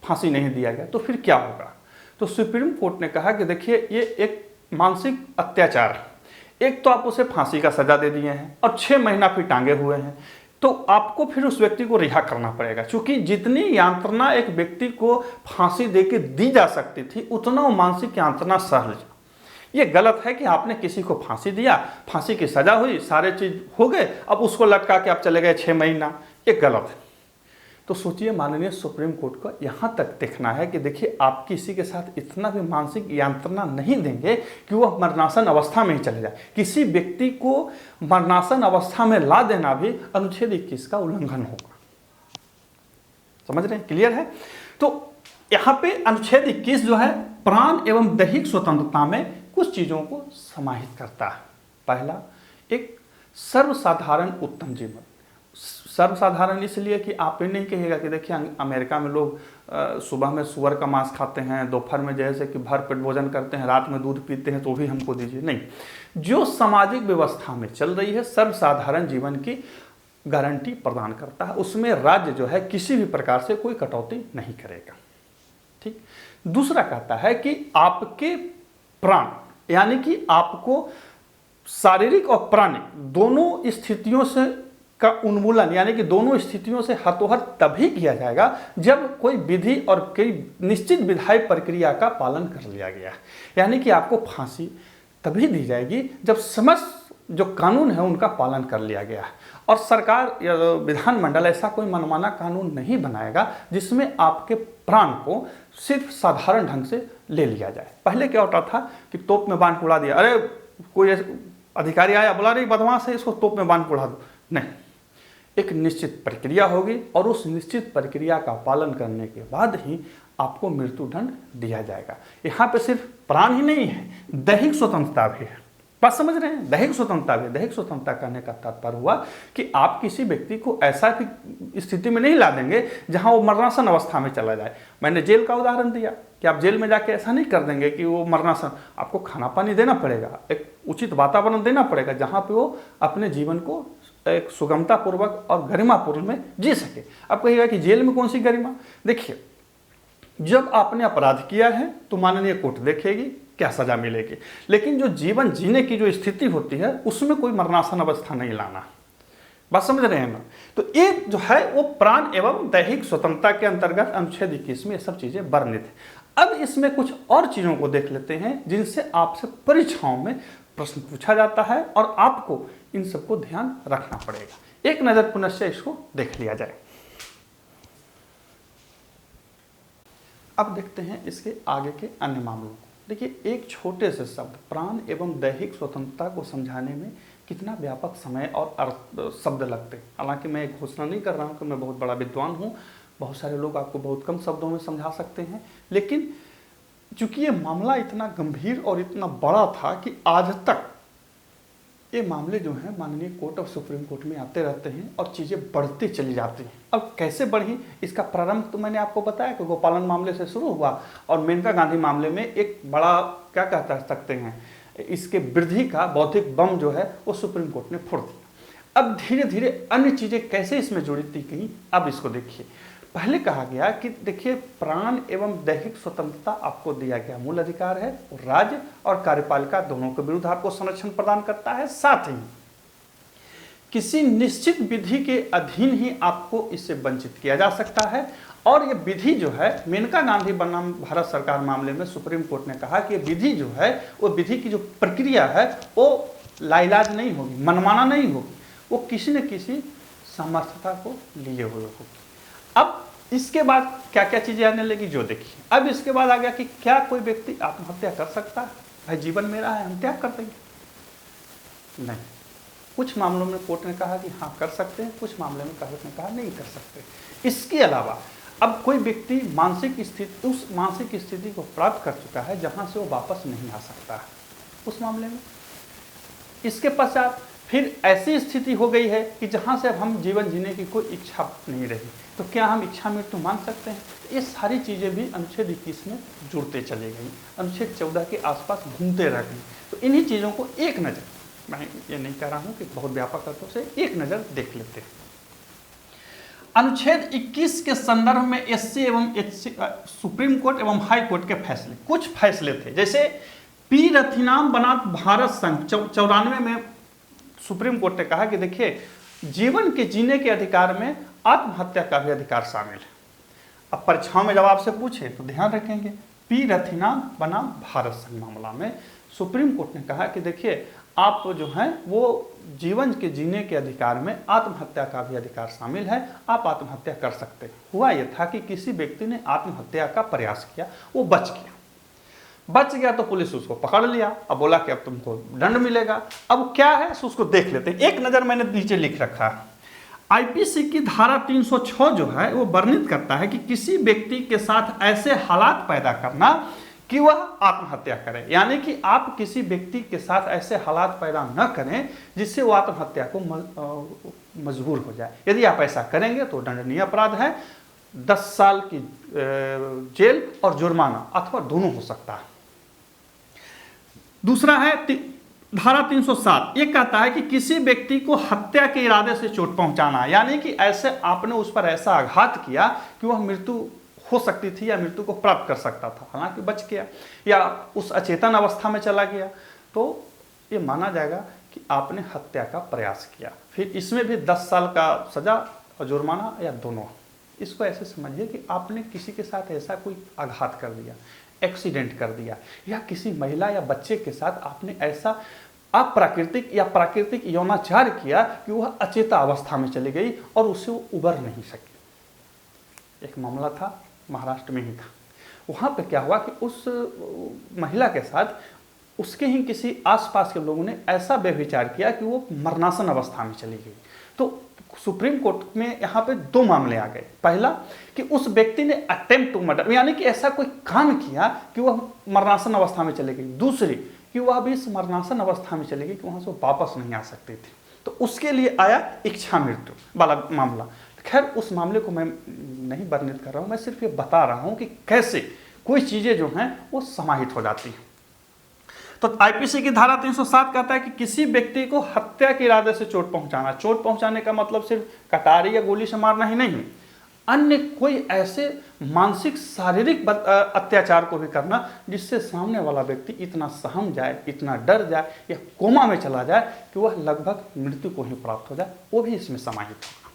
फांसी नहीं दिया गया तो फिर क्या होगा? तो सुप्रीम कोर्ट ने कहा कि देखिए ये एक मानसिक अत्याचार है। एक तो आप उसे फांसी का सजा दे दिए हैं और 6 महीना फिर टांगे हुए हैं। तो आपको फिर उस व्यक्ति को रिहा करना पड़ेगा, क्योंकि जितनी यांत्रणा एक व्यक्ति को फांसी देके दी जा सकती थी उतना वो मानसिक यांत्रणा सह लिया। ये गलत है कि आपने किसी को फांसी दिया, फांसी की सजा हुई, सारे चीज हो गए, अब उसको लटका के आप चले गए 6 महीना, ये गलत है। तो सोचिए, माननीय सुप्रीम कोर्ट को यहाँ तक देखना है कि देखिए आप किसी के साथ इतना भी मानसिक यांत्रणा नहीं देंगे कि वह मरणासन अवस्था में ही चले जाए। किसी व्यक्ति को मरणासन अवस्था में ला देना भी अनुच्छेद 21 का उल्लंघन होगा। समझ रहे हैं? क्लियर है? तो यहाँ पे अनुच्छेद 21 जो है प्राण एवं दैहिक स्वतंत्रता में कुछ चीजों को समाहित करता है। पहला, एक सर्वसाधारण उत्तम जीवन। सर्वसाधारण इसलिए कि आप ये नहीं कहिएगा कि देखिए अमेरिका में लोग सुबह में सुअर का मांस खाते हैं, दोपहर में जैसे कि भर पेट भोजन करते हैं, रात में दूध पीते हैं, तो भी हमको दीजिए। नहीं, जो सामाजिक व्यवस्था में चल रही है सर्वसाधारण जीवन की गारंटी प्रदान करता है, उसमें राज्य जो है किसी भी प्रकार से कोई कटौती नहीं करेगा। ठीक। दूसरा कहता है कि आपके प्राण, यानी कि आपको शारीरिक और प्राणिक दोनों स्थितियों से का उन्मूलन, यानी कि दोनों स्थितियों से हतोहत तभी किया जाएगा जब कोई विधि और कई निश्चित विधायी प्रक्रिया का पालन कर लिया गया। यानी कि आपको फांसी तभी दी जाएगी जब समस्त जो कानून है उनका पालन कर लिया गया है। और सरकार या विधानमंडल ऐसा कोई मनमाना कानून नहीं बनाएगा जिसमें आपके प्राण को सिर्फ साधारण ढंग से ले लिया जाए। पहले क्या होता था कि तोप में बांध के उड़ा दिया, अरे कोई अधिकारी आया बोला अरे बदमाश है इसको तोप में बांध के उड़ा दो, नहीं, एक निश्चित प्रक्रिया होगी और उस निश्चित प्रक्रिया का पालन करने के बाद ही आपको मृत्यु दंड दिया जाएगा। यहाँ पे सिर्फ प्राण ही नहीं है, दैहिक स्वतंत्रता भी है। बात समझ रहे हैं? दैहिक स्वतंत्रता भी। दैहिक स्वतंत्रता करने का तात्पर्य हुआ कि आप किसी व्यक्ति को ऐसा भी स्थिति में नहीं ला देंगे जहां वो मरणासन अवस्था में चला जाए। मैंने जेल का उदाहरण दिया कि आप जेल में जाके ऐसा नहीं कर देंगे कि वो मरणासन, आपको खाना पानी देना पड़ेगा, एक उचित वातावरण देना पड़ेगा जहाँ पे वो अपने जीवन को एक सुगमता पूर्वक और गरिमापूर्ण में जी सके। अब कहिएगा कि जेल में कौन सी गरिमा? देखिए, जब आपने अपराध किया है तो माननीय कोर्ट देखेगी क्या सजा मिलेगी, लेकिन जो जीवन जीने की जो स्थिति होती है उसमें कोई मरणासन अवस्था नहीं लाना। बात समझ रहे हैं ना? तो ये जो है वो प्राण एवं दैहिक स्वतंत्रता के अंतर्गत अनुच्छेद 21 में ये सब चीजें वर्णित है। अब इसमें कुछ और चीजों को देख लेते हैं जिनसे आपसे परीक्षाओं में प्रश्न पूछा जाता है और आपको इन सबको ध्यान रखना पड़ेगा। एक नजर पुनश्च इसको देख लिया जाए। अब देखते हैं इसके आगे के अन्य मामलों को। देखिए, एक छोटे से शब्द प्राण एवं दैहिक स्वतंत्रता को समझाने में कितना व्यापक समय और अर्थ शब्द लगते हैं। हालांकि मैं एक घोषणा नहीं कर रहा हूँ कि मैं बहुत बड़ा विद्वान हूँ, बहुत सारे लोग आपको बहुत कम शब्दों में समझा सकते हैं, लेकिन चूंकि ये मामला इतना गंभीर और इतना बड़ा था कि आज तक ये मामले जो हैं माननीय कोर्ट और सुप्रीम कोर्ट में आते रहते हैं और चीज़ें बढ़ती चली जाती हैं। अब कैसे बढ़ी, इसका प्रारंभ तो मैंने आपको बताया कि गोपालन मामले से शुरू हुआ और मेनका गांधी मामले में एक बड़ा क्या कह सकते हैं, इसके वृद्धि का बौद्धिक बम जो है वो सुप्रीम कोर्ट ने फोड़ दिया। अब धीरे धीरे अन्य चीज़ें कैसे इसमें जुड़ी गई, अब इसको देखिए। पहले कहा गया कि देखिए प्राण एवं दैहिक स्वतंत्रता आपको दिया गया मूल अधिकार है, राज्य और कार्यपालिका दोनों के विरुद्ध आपको संरक्षण प्रदान करता है। साथ ही किसी निश्चित विधि के अधीन ही आपको इससे वंचित किया जा सकता है। और ये विधि जो है मेनका गांधी बनाम भारत सरकार मामले में सुप्रीम कोर्ट ने कहा कि विधि जो है वो विधि की जो प्रक्रिया है वो लाइलाज नहीं होगी, मनमाना नहीं होगी, वो किसी न किसी सामर्थ्यता को लिए हुए होगी। अब इसके बाद क्या क्या चीजें आने लगी जो देखिए। अब इसके बाद आ गया कि क्या कोई व्यक्ति आत्महत्या कर सकता है? भाई जीवन मेरा है, हम त्याग कर देंगे? नहीं। कुछ मामलों में कोर्ट ने कहा कि हाँ कर सकते हैं, कुछ मामले में कोर्ट ने कहा नहीं कर सकते। इसके अलावा अब कोई व्यक्ति मानसिक स्थिति, उस मानसिक स्थिति को प्राप्त कर चुका है जहां से वो वापस नहीं आ सकता है, उस मामले में। इसके पश्चात फिर ऐसी स्थिति हो गई है कि जहां से अब हम जीवन जीने की कोई इच्छा नहीं रही, तो क्या हम इच्छा मृत्यु मान सकते हैं? ये सारी चीज़ें भी अनुच्छेद 21 में जुड़ते चले गई, अनुच्छेद 14 के आसपास घूमते रह गई। तो इन्हीं चीज़ों को एक नज़र, मैं ये नहीं कह रहा हूँ कि बहुत व्यापक अर्थों से, एक नज़र देख लेते हैं। अनुच्छेद 21 के संदर्भ में एससी एवं एचसी सुप्रीम कोर्ट एवं हाई कोर्ट के फैसले, कुछ फैसले थे, जैसे पी रथिनाम बनाम भारत संघ 94 में सुप्रीम कोर्ट ने कहा कि देखिए जीवन के जीने के अधिकार में आत्महत्या का भी अधिकार शामिल है। अब परीक्षाओं में जब आपसे पूछे तो ध्यान रखेंगे, पी रथिनाम बनाम भारत संघ मामला में सुप्रीम कोर्ट ने कहा कि देखिए आप जो हैं वो जीवन के जीने के अधिकार में आत्महत्या का भी अधिकार शामिल है, आप आत्महत्या कर सकते हैं। हुआ यह था कि किसी व्यक्ति ने आत्महत्या का प्रयास किया, वो बच गया तो पुलिस उसको पकड़ लिया। अब बोला कि अब तुमको दंड मिलेगा। अब क्या है उसको देख लेते हैं। एक नज़र मैंने नीचे लिख रखा है, आईपीसी की धारा 306 जो है वो वर्णित करता है कि किसी व्यक्ति के साथ ऐसे हालात पैदा करना कि वह आत्महत्या करे, यानी कि आप किसी व्यक्ति के साथ ऐसे हालात पैदा न करें जिससे वो आत्महत्या को मजबूर हो जाए। यदि आप ऐसा करेंगे तो दंडनीय अपराध है, 10 साल की जेल और जुर्माना अथवा दोनों हो सकता है। दूसरा है धारा 307, ये कहता है कि किसी व्यक्ति को हत्या के इरादे से चोट पहुंचाना, यानी कि ऐसे आपने उस पर ऐसा आघात किया कि वह मृत्यु हो सकती थी या मृत्यु को प्राप्त कर सकता था, हालांकि बच गया, या उस अचेतन अवस्था में चला गया, तो ये माना जाएगा कि आपने हत्या का प्रयास किया। फिर इसमें भी 10 साल का सजा और जुर्माना या दोनों। इसको ऐसे समझिए कि आपने किसी के साथ ऐसा कोई आघात कर दिया, एक्सीडेंट कर दिया, या किसी महिला या बच्चे के साथ आपने ऐसा अप्राकृतिक या प्राकृतिक यौनाचार किया कि वह अचेता अवस्था में चली गई और उससे वो उबर नहीं सकी। एक मामला था, महाराष्ट्र में ही था। वहाँ पे क्या हुआ कि उस महिला के साथ उसके ही किसी आसपास के लोगों ने ऐसा व्यभिचार किया कि वो मरणासन अवस्था में चली गई। तो सुप्रीम कोर्ट में यहाँ पे 2 मामले आ गए। पहला कि उस व्यक्ति ने अटेम्प्ट टू मर्डर, यानी कि ऐसा कोई काम किया कि वह मरणासन अवस्था में चली गई। दूसरी कि वह अभी इस मरणासन अवस्था में चली गई कि वहाँ से वापस नहीं आ सकती थी, तो उसके लिए आया इच्छा मृत्यु वाला मामला। खैर उस मामले को मैं नहीं वर्णित कर रहा हूँ, मैं सिर्फ ये बता रहा हूँ कि कैसे कोई चीज़ें जो हैं वो समाहित हो जाती हैं। तो आईपीसी की धारा 307 कहता है कि किसी व्यक्ति को हत्या के इरादे से चोट पहुंचाना। चोट पहुंचाने का मतलब सिर्फ कटारी या गोली से मारना ही नहीं, अन्य कोई ऐसे मानसिक शारीरिक अत्याचार को भी करना जिससे सामने वाला व्यक्ति इतना सहम जाए, इतना डर जाए या कोमा में चला जाए कि वह लगभग मृत्यु को ही प्राप्त हो जाए, वो भी इसमें समाहित होगा।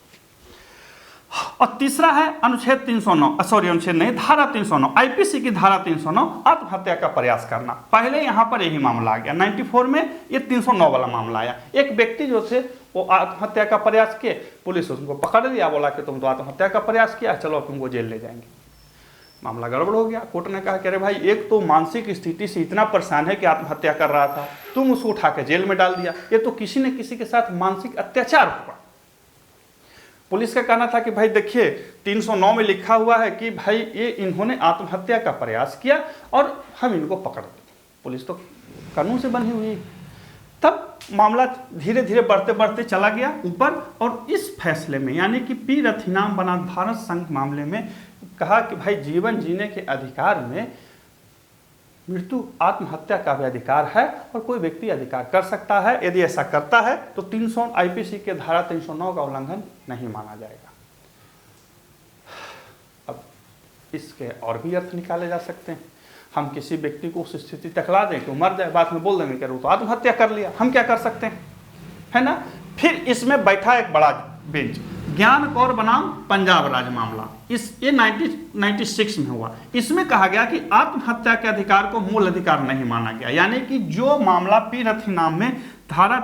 और तीसरा है अनुच्छेद 309, सॉरी अनुच्छेद नहीं, धारा 309, आईपीसी की धारा 309, आत्महत्या का प्रयास करना। पहले यहाँ पर यही मामला आ गया, 94 में ये 309 वाला मामला आया। एक व्यक्ति जो थे वो आत्महत्या का प्रयास किए, पुलिस उसको पकड़ लिया, बोला कि तुम तो आत्महत्या का प्रयास किया, चलो तुमको जेल ले जाएंगे। मामला गड़बड़ हो गया। कोर्ट ने कहा कि अरे भाई, एक तो मानसिक स्थिति से इतना परेशान है कि आत्महत्या कर रहा था, तुम उसको उठा के जेल में डाल दिया, ये तो किसी न किसी के साथ मानसिक अत्याचार हुआ। पुलिस का कहना था कि भाई देखिए 309 में लिखा हुआ है कि भाई ये इन्होंने आत्महत्या का प्रयास किया और हम इनको पकड़ दें। पुलिस तो कानून से बनी हुई। तब मामला धीरे धीरे बढ़ते बढ़ते चला गया ऊपर, और इस फैसले में यानी कि पी रथिनाम बनाम भारत संघ मामले में कहा कि भाई जीवन जीने के अधिकार में मृत्यु आत्महत्या का भी अधिकार है और कोई व्यक्ति अधिकार कर सकता है। यदि ऐसा करता है तो 300 आईपीसी के धारा 309 का उल्लंघन नहीं माना जाएगा। अब इसके और भी अर्थ निकाले जा सकते हैं। हम किसी व्यक्ति को उस स्थिति तक ला दें कि वो मर जाए, बाद में बोल देंगे कि वो तो आत्महत्या कर लिया, हम क्या कर सकते हैं, है ना। फिर इसमें बैठा एक बड़ा बेंच, ज्ञान कौर बनाम पंजाब राज्य मामला, ये 1996 में हुआ। इसमें कहा गया कि आत्महत्या के अधिकार को मूल अधिकार नहीं माना गया, यानी कि जो मामला पी रथिनाम में धारा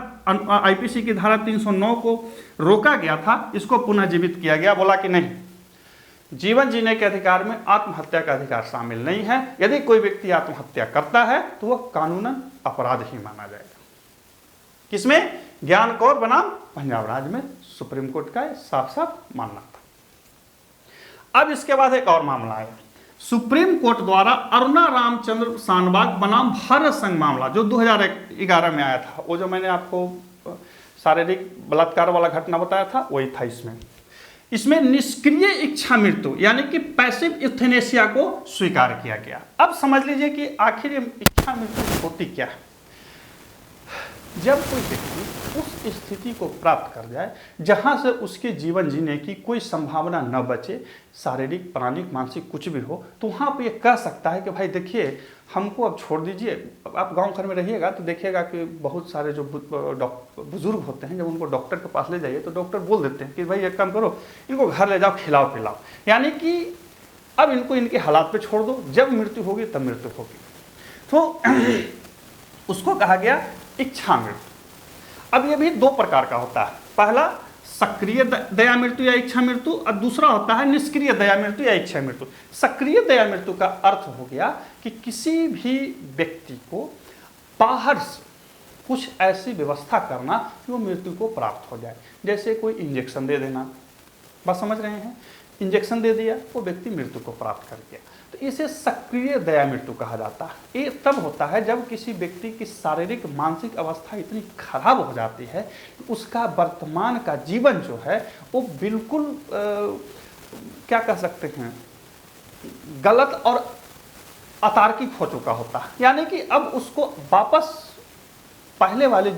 आईपीसी की धारा 309 को रोका गया था, इसको पुनः जीवित किया गया। बोला कि नहीं, जीवन जीने के अधिकार में आत्महत्या का अधिकार शामिल नहीं है। यदि कोई व्यक्ति आत्महत्या करता है तो वह कानूनन अपराध ही माना जाएगा। किसमें? ज्ञान कौर बनाम पंजाब राज्य में सुप्रीम कोर्ट का साफ साफ मानना था। अब इसके बाद एक और मामला आया, सुप्रीम कोर्ट द्वारा अरुणा रामचंद्र शानबाग बनाम भारत संघ मामला, जो 2011 में आया था। वो जो मैंने आपको शारीरिक बलात्कार वाला घटना बताया था, वही था। इसमें निष्क्रिय इच्छा मृत्यु यानी कि पैसिव यूथेनेसिया को स्वीकार किया गया। अब समझ लीजिए कि आखिर ये इच्छा मृत्यु होती क्या है। जब कोई व्यक्ति उस स्थिति को प्राप्त कर जाए जहाँ से उसके जीवन जीने की कोई संभावना न बचे, शारीरिक, प्राणिक, मानसिक कुछ भी हो, तो वहाँ पर ये कह सकता है कि भाई देखिए हमको अब छोड़ दीजिए। आप गांव घर में रहिएगा तो देखिएगा कि बहुत सारे जो बुजुर्ग होते हैं, जब उनको डॉक्टर के पास ले जाइए तो डॉक्टर बोल देते हैं कि भाई एक काम करो, इनको घर ले जाओ, खिलाओ पिलाओ, यानी कि अब इनको इनके हालात पे छोड़ दो, जब मृत्यु होगी तब मृत्यु होगी। तो उसको कहा गया इच्छा मृत्यु। अब ये भी दो प्रकार का होता है, पहला सक्रिय दया मृत्यु या इच्छा मृत्यु, और दूसरा होता है निष्क्रिय दया मृत्यु या इच्छा मृत्यु। सक्रिय दया मृत्यु का अर्थ हो गया कि किसी भी व्यक्ति को बाहर से कुछ ऐसी व्यवस्था करना कि वो मृत्यु को प्राप्त हो जाए। जैसे कोई इंजेक्शन दे देना, बात समझ रहे हैं, इंजेक्शन दे दिया, वो व्यक्ति मृत्यु को प्राप्त कर गया, तो इसे सक्रिय दया मृत्यु कहा जाता है। ये तब होता है जब किसी व्यक्ति की शारीरिक मानसिक अवस्था इतनी खराब हो जाती है कि उसका वर्तमान का जीवन जो है वो बिल्कुल क्या कह सकते हैं, गलत और अतार्किक हो चुका होता है। यानी कि अब उसको वापस पहले वाली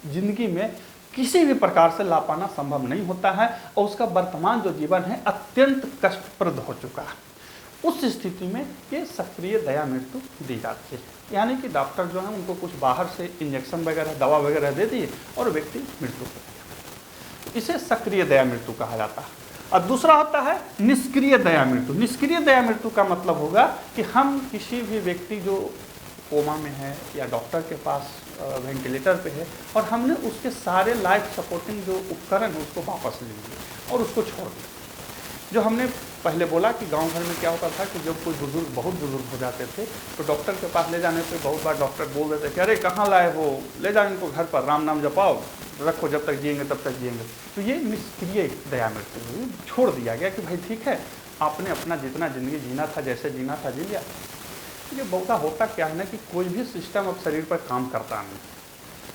जिंदगी में किसी भी प्रकार से ला पाना संभव नहीं होता है, और उसका वर्तमान जो जीवन है अत्यंत कष्टप्रद हो चुका है। उस स्थिति में ये सक्रिय दया मृत्यु दी जाती है, यानी कि डॉक्टर जो है उनको कुछ बाहर से इंजेक्शन वगैरह, दवा वगैरह दे दिए और व्यक्ति मृत्यु हो गया, इसे सक्रिय दया मृत्यु कहा जाता है। और दूसरा होता है निष्क्रिय दया मृत्यु। निष्क्रिय दया मृत्यु का मतलब होगा कि हम किसी भी व्यक्ति जो कोमा में है या डॉक्टर के पास वेंटिलेटर पे है और हमने उसके सारे लाइफ सपोर्टिंग जो उपकरण है उसको वापस ले लिए और उसको छोड़ दिया। जो हमने पहले बोला कि गांव घर में क्या होता था कि जब कोई बुजुर्ग, बहुत बुजुर्ग हो जाते थे तो डॉक्टर के पास ले जाने पे बहुत बार डॉक्टर बोल देते कि अरे कहाँ लाए हो, ले जाओ इनको घर पर, राम नाम जपाओ, रखो, जब तक जिएंगे तब तक जिएंगे। तो ये निष्क्रिय दया मृत्यु, छोड़ दिया गया कि भाई ठीक है, आपने अपना जितना ज़िंदगी जीना था, जैसे जीना था जी लिया। ये बहुता होता क्या है ना कि कोई भी सिस्टम अब शरीर पर काम करता नहीं,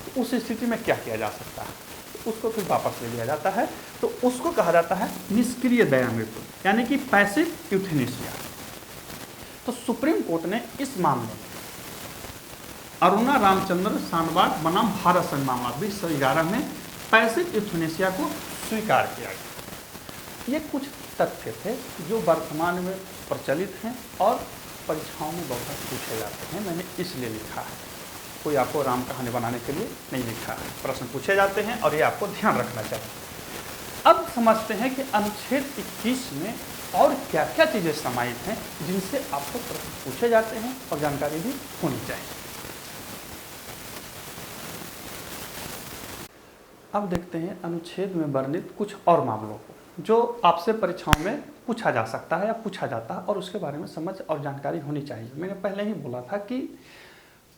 तो उस स्थिति में क्या किया जा सकता है, उसको फिर वापस ले लिया जाता है। तो उसको कहा जाता है निष्क्रिय दया मृत्यु, यानी कि पैसिव यूथेनेसिया। तो सुप्रीम कोर्ट ने इस मामले में अरुणा रामचंद्र सानवाड बनाम भारत संघ मामला 2011 में पैसिव यूथेनेसिया को स्वीकार किया गया। ये कुछ तथ्य थे जो वर्तमान में प्रचलित हैं और परीक्षाओं में बहुत पूछे जाते हैं। मैंने इसलिए लिखा है, कोई आपको राम कहानी बनाने के लिए नहीं लिखा है, प्रश्न पूछे जाते हैं और ये आपको ध्यान रखना चाहिए। अब समझते हैं कि अनुच्छेद 21 में और क्या क्या चीज़ें समाहित हैं जिनसे आपको प्रश्न पूछे जाते हैं और जानकारी भी होनी चाहिए। अब देखते हैं अनुच्छेद में वर्णित कुछ और मामलों को जो आपसे परीक्षाओं में पूछा जा सकता है या पूछा जाता है और उसके बारे में समझ और जानकारी होनी चाहिए। मैंने पहले ही बोला था कि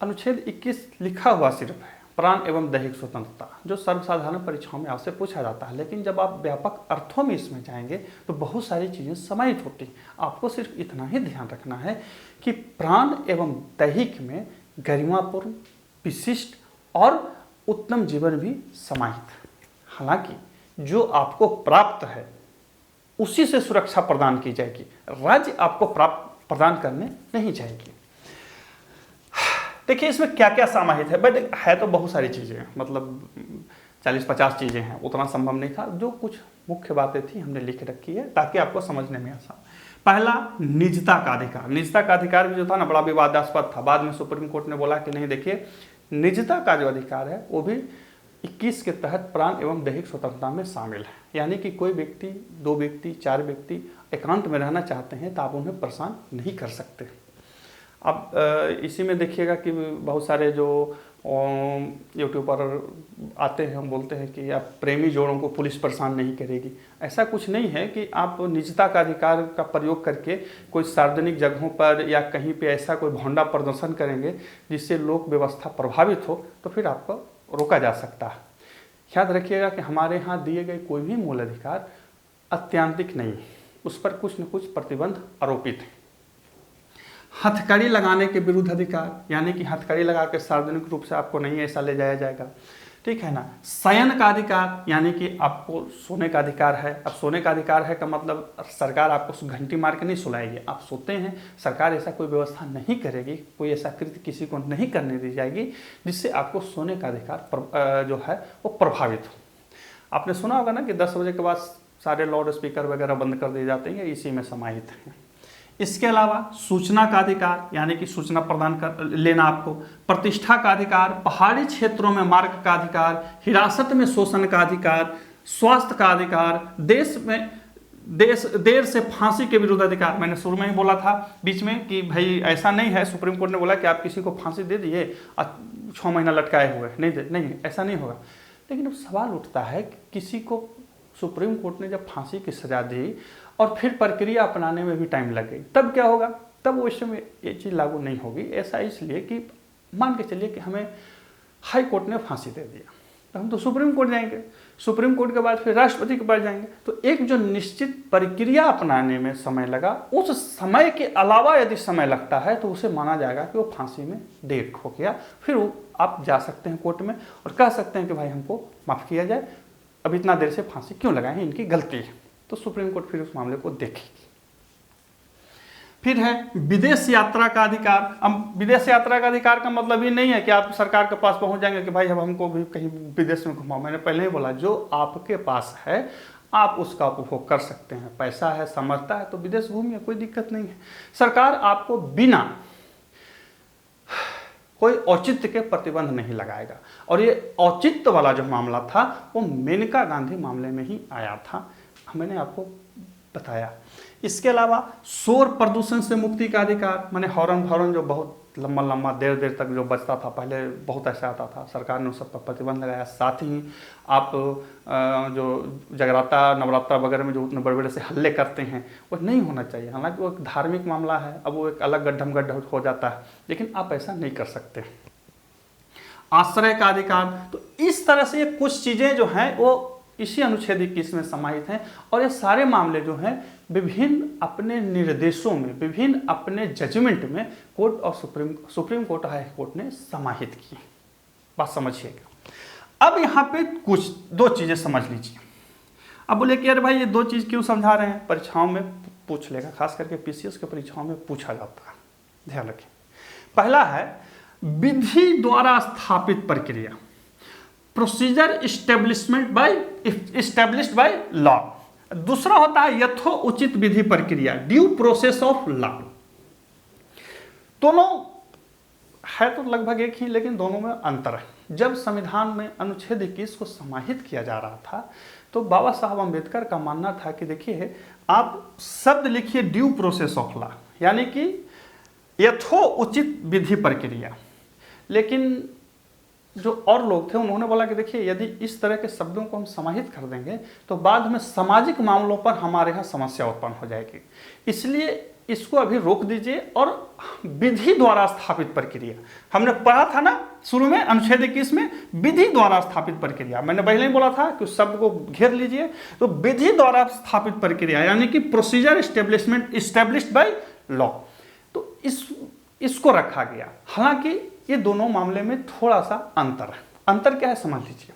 अनुच्छेद 21 लिखा हुआ सिर्फ है प्राण एवं दैहिक स्वतंत्रता, जो सर्वसाधारण परीक्षाओं में आपसे पूछा जाता है, लेकिन जब आप व्यापक अर्थों में इसमें जाएंगे तो बहुत सारी चीज़ें समाहित होती हैं। आपको सिर्फ इतना ही ध्यान रखना है कि प्राण एवं दैहिक में गरिमापूर्ण, विशिष्ट और उत्तम जीवन भी समाहित है। हालांकि जो आपको प्राप्त है उसी से सुरक्षा प्रदान की जाएगी, राज्य आपको प्रदान करने नहीं जाएगी। देखिए इसमें क्या क्या समाहित है, बट है तो बहुत सारी चीज़ें हैं, मतलब 40-50 चीज़ें हैं, उतना संभव नहीं था। जो कुछ मुख्य बातें थी हमने लिख रखी है ताकि आपको समझने में आसान। पहला, निजता का अधिकार। निजता का अधिकार भी जो था ना बड़ा विवादास्पद था, बाद में सुप्रीम कोर्ट ने बोला कि नहीं देखिए निजता का जो अधिकार है वो भी 21 के तहत प्राण एवं दैहिक स्वतंत्रता में शामिल है। यानी कि कोई व्यक्ति, 2 व्यक्ति, 4 व्यक्ति एकांत में रहना चाहते हैं तो आप उन्हें परेशान नहीं कर सकते। अब इसी में देखिएगा कि बहुत सारे जो यूट्यूब पर आते हैं, बोलते हैं कि आप प्रेमी जोड़ों को पुलिस परेशान नहीं करेगी। ऐसा कुछ नहीं है कि आप निजता का अधिकार का प्रयोग करके कोई सार्वजनिक जगहों पर या कहीं पे ऐसा कोई भोंडा प्रदर्शन करेंगे जिससे लोक व्यवस्था प्रभावित हो तो फिर आपको रोका जा सकता है। याद रखिएगा कि हमारे यहाँ दिए गए कोई भी मूल अधिकार अत्यांतिक नहीं, उस पर कुछ न कुछ प्रतिबंध आरोपित है। हथकड़ी लगाने के विरुद्ध अधिकार, यानी कि हथकड़ी लगा के सार्वजनिक रूप से आपको नहीं ऐसा ले जाया जाएगा। ठीक है ना। शयन का अधिकार, यानी कि आपको सोने का अधिकार है। अब सोने का अधिकार है का मतलब सरकार आपको घंटी मार के नहीं सुलाएगी, आप सोते हैं, सरकार ऐसा कोई व्यवस्था नहीं करेगी, कोई ऐसा कृत्य किसी को नहीं करने दी जाएगी जिससे आपको सोने का अधिकार जो है वो प्रभावित हो। आपने सुना होगा ना कि 10 बजे के बाद सारे लाउड स्पीकर वगैरह बंद कर दिए जाते हैं, इसी में समाहित हैं। इसके अलावा सूचना का अधिकार, यानी कि सूचना प्रदान कर लेना आपको, प्रतिष्ठा का अधिकार, पहाड़ी क्षेत्रों में मार्ग का अधिकार, हिरासत में शोषण का अधिकार, स्वास्थ्य का अधिकार, देर से फांसी के विरुद्ध अधिकार। मैंने शुरू में ही बोला था बीच में कि भाई ऐसा नहीं है, सुप्रीम कोर्ट ने बोला कि आप किसी को फांसी दे दिए 6 महीना लटकाए हुए, नहीं ऐसा नहीं होगा। लेकिन अब सवाल उठता है कि किसी को सुप्रीम कोर्ट ने जब फांसी की सजा दी और फिर प्रक्रिया अपनाने में भी टाइम लग गई, तब क्या होगा? तब वो इस समय ये चीज़ लागू नहीं होगी। ऐसा इसलिए कि मान के चलिए कि हमें हाई कोर्ट ने फांसी दे दिया, तो हम तो सुप्रीम कोर्ट जाएंगे, सुप्रीम कोर्ट के बाद फिर राष्ट्रपति के पास जाएंगे। तो एक जो निश्चित प्रक्रिया अपनाने में समय लगा, उस समय के अलावा यदि समय लगता है तो उसे माना जाएगा कि वो फांसी में डेट हो गया। फिर आप जा सकते हैं कोर्ट में और कह सकते हैं कि भाई हमको माफ़ किया जाए, अब इतना देर से फांसी क्यों लगाए हैं, इनकी गलती है। तो सुप्रीम कोर्ट फिर उस मामले को देखेगी। फिर है विदेश यात्रा का अधिकार। अब विदेश यात्रा का अधिकार का मतलब ये नहीं है कि आप सरकार के पास पहुंच जाएंगे कि भाई अब हमको भी कहीं विदेश में घुमाओ। मैंने पहले ही बोला, जो आपके पास है आप उसका उपभोग कर सकते हैं। पैसा है, समर्थता है तो विदेश घूमिए, कोई दिक्कत नहीं है। सरकार आपको बिना कोई औचित्य के प्रतिबंध नहीं लगाएगा। और ये औचित्य वाला जो मामला था वो मेनका गांधी मामले में ही आया था, मैंने आपको बताया। इसके अलावा शोर प्रदूषण से मुक्ति का अधिकार, माने हॉर्न जो बहुत लंबा देर तक जो बजता था, पहले बहुत ऐसा आता था, सरकार ने उस सब पर प्रतिबंध लगाया। साथ ही आप जो जगराता नवरात्रा वगैरह में जो उतने बड़े से हल्ले करते हैं वो नहीं होना चाहिए। हालांकि वो एक धार्मिक मामला है, अब वो एक अलग गड्ढा हो जाता है, लेकिन आप ऐसा नहीं कर सकते। आश्रय का अधिकार, तो इस तरह से ये कुछ चीज़ें जो हैं वो इसी अनुच्छेद 21 में समाहित हैं। और ये सारे मामले जो हैं विभिन्न अपने निर्देशों में, विभिन्न अपने जजमेंट में कोर्ट और सुप्रीम कोर्ट हाई कोर्ट ने समाहित किए। बात समझिएगा। अब यहाँ पे कुछ 2 चीज़ें समझ लीजिए। अब बोले कि यार भाई ये 2 चीज़ क्यों समझा रहे हैं, परीक्षाओं में पूछ लेगा, खास करके पीसीएस के परीक्षाओं में पूछा जाता है, ध्यान रखें। पहला है विधि द्वारा स्थापित प्रक्रिया, प्रोसीजर एस्टेब्लिश्ड बाय लॉ। दूसरा होता है यथोचित विधि प्रक्रिया, ड्यू प्रोसेस ऑफ लॉ। दोनों है तो लगभग एक ही, लेकिन दोनों में अंतर है। जब संविधान में अनुच्छेद 21 को समाहित किया जा रहा था तो बाबा साहब अम्बेडकर का मानना था कि देखिए आप शब्द लिखिए ड्यू प्रोसेस ऑफ लॉ, यानी कि यथोचित विधि प्रक्रिया। लेकिन जो और लोग थे उन्होंने बोला कि देखिए यदि इस तरह के शब्दों को हम समाहित कर देंगे तो बाद में सामाजिक मामलों पर हमारे यहाँ समस्या उत्पन्न हो जाएगी, इसलिए इसको अभी रोक दीजिए। और विधि द्वारा स्थापित प्रक्रिया, हमने पढ़ा था ना शुरू में अनुच्छेद 21 में, विधि द्वारा स्थापित प्रक्रिया। मैंने पहले ही बोला था कि उस शब्द को घेर लीजिए। तो विधि द्वारा स्थापित प्रक्रिया यानी कि प्रोसीजर एस्टेब्लिश्ड बाय लॉ, तो इसको रखा गया। हालांकि ये दोनों मामले में थोड़ा सा अंतर है। अंतर क्या है समझ लीजिए।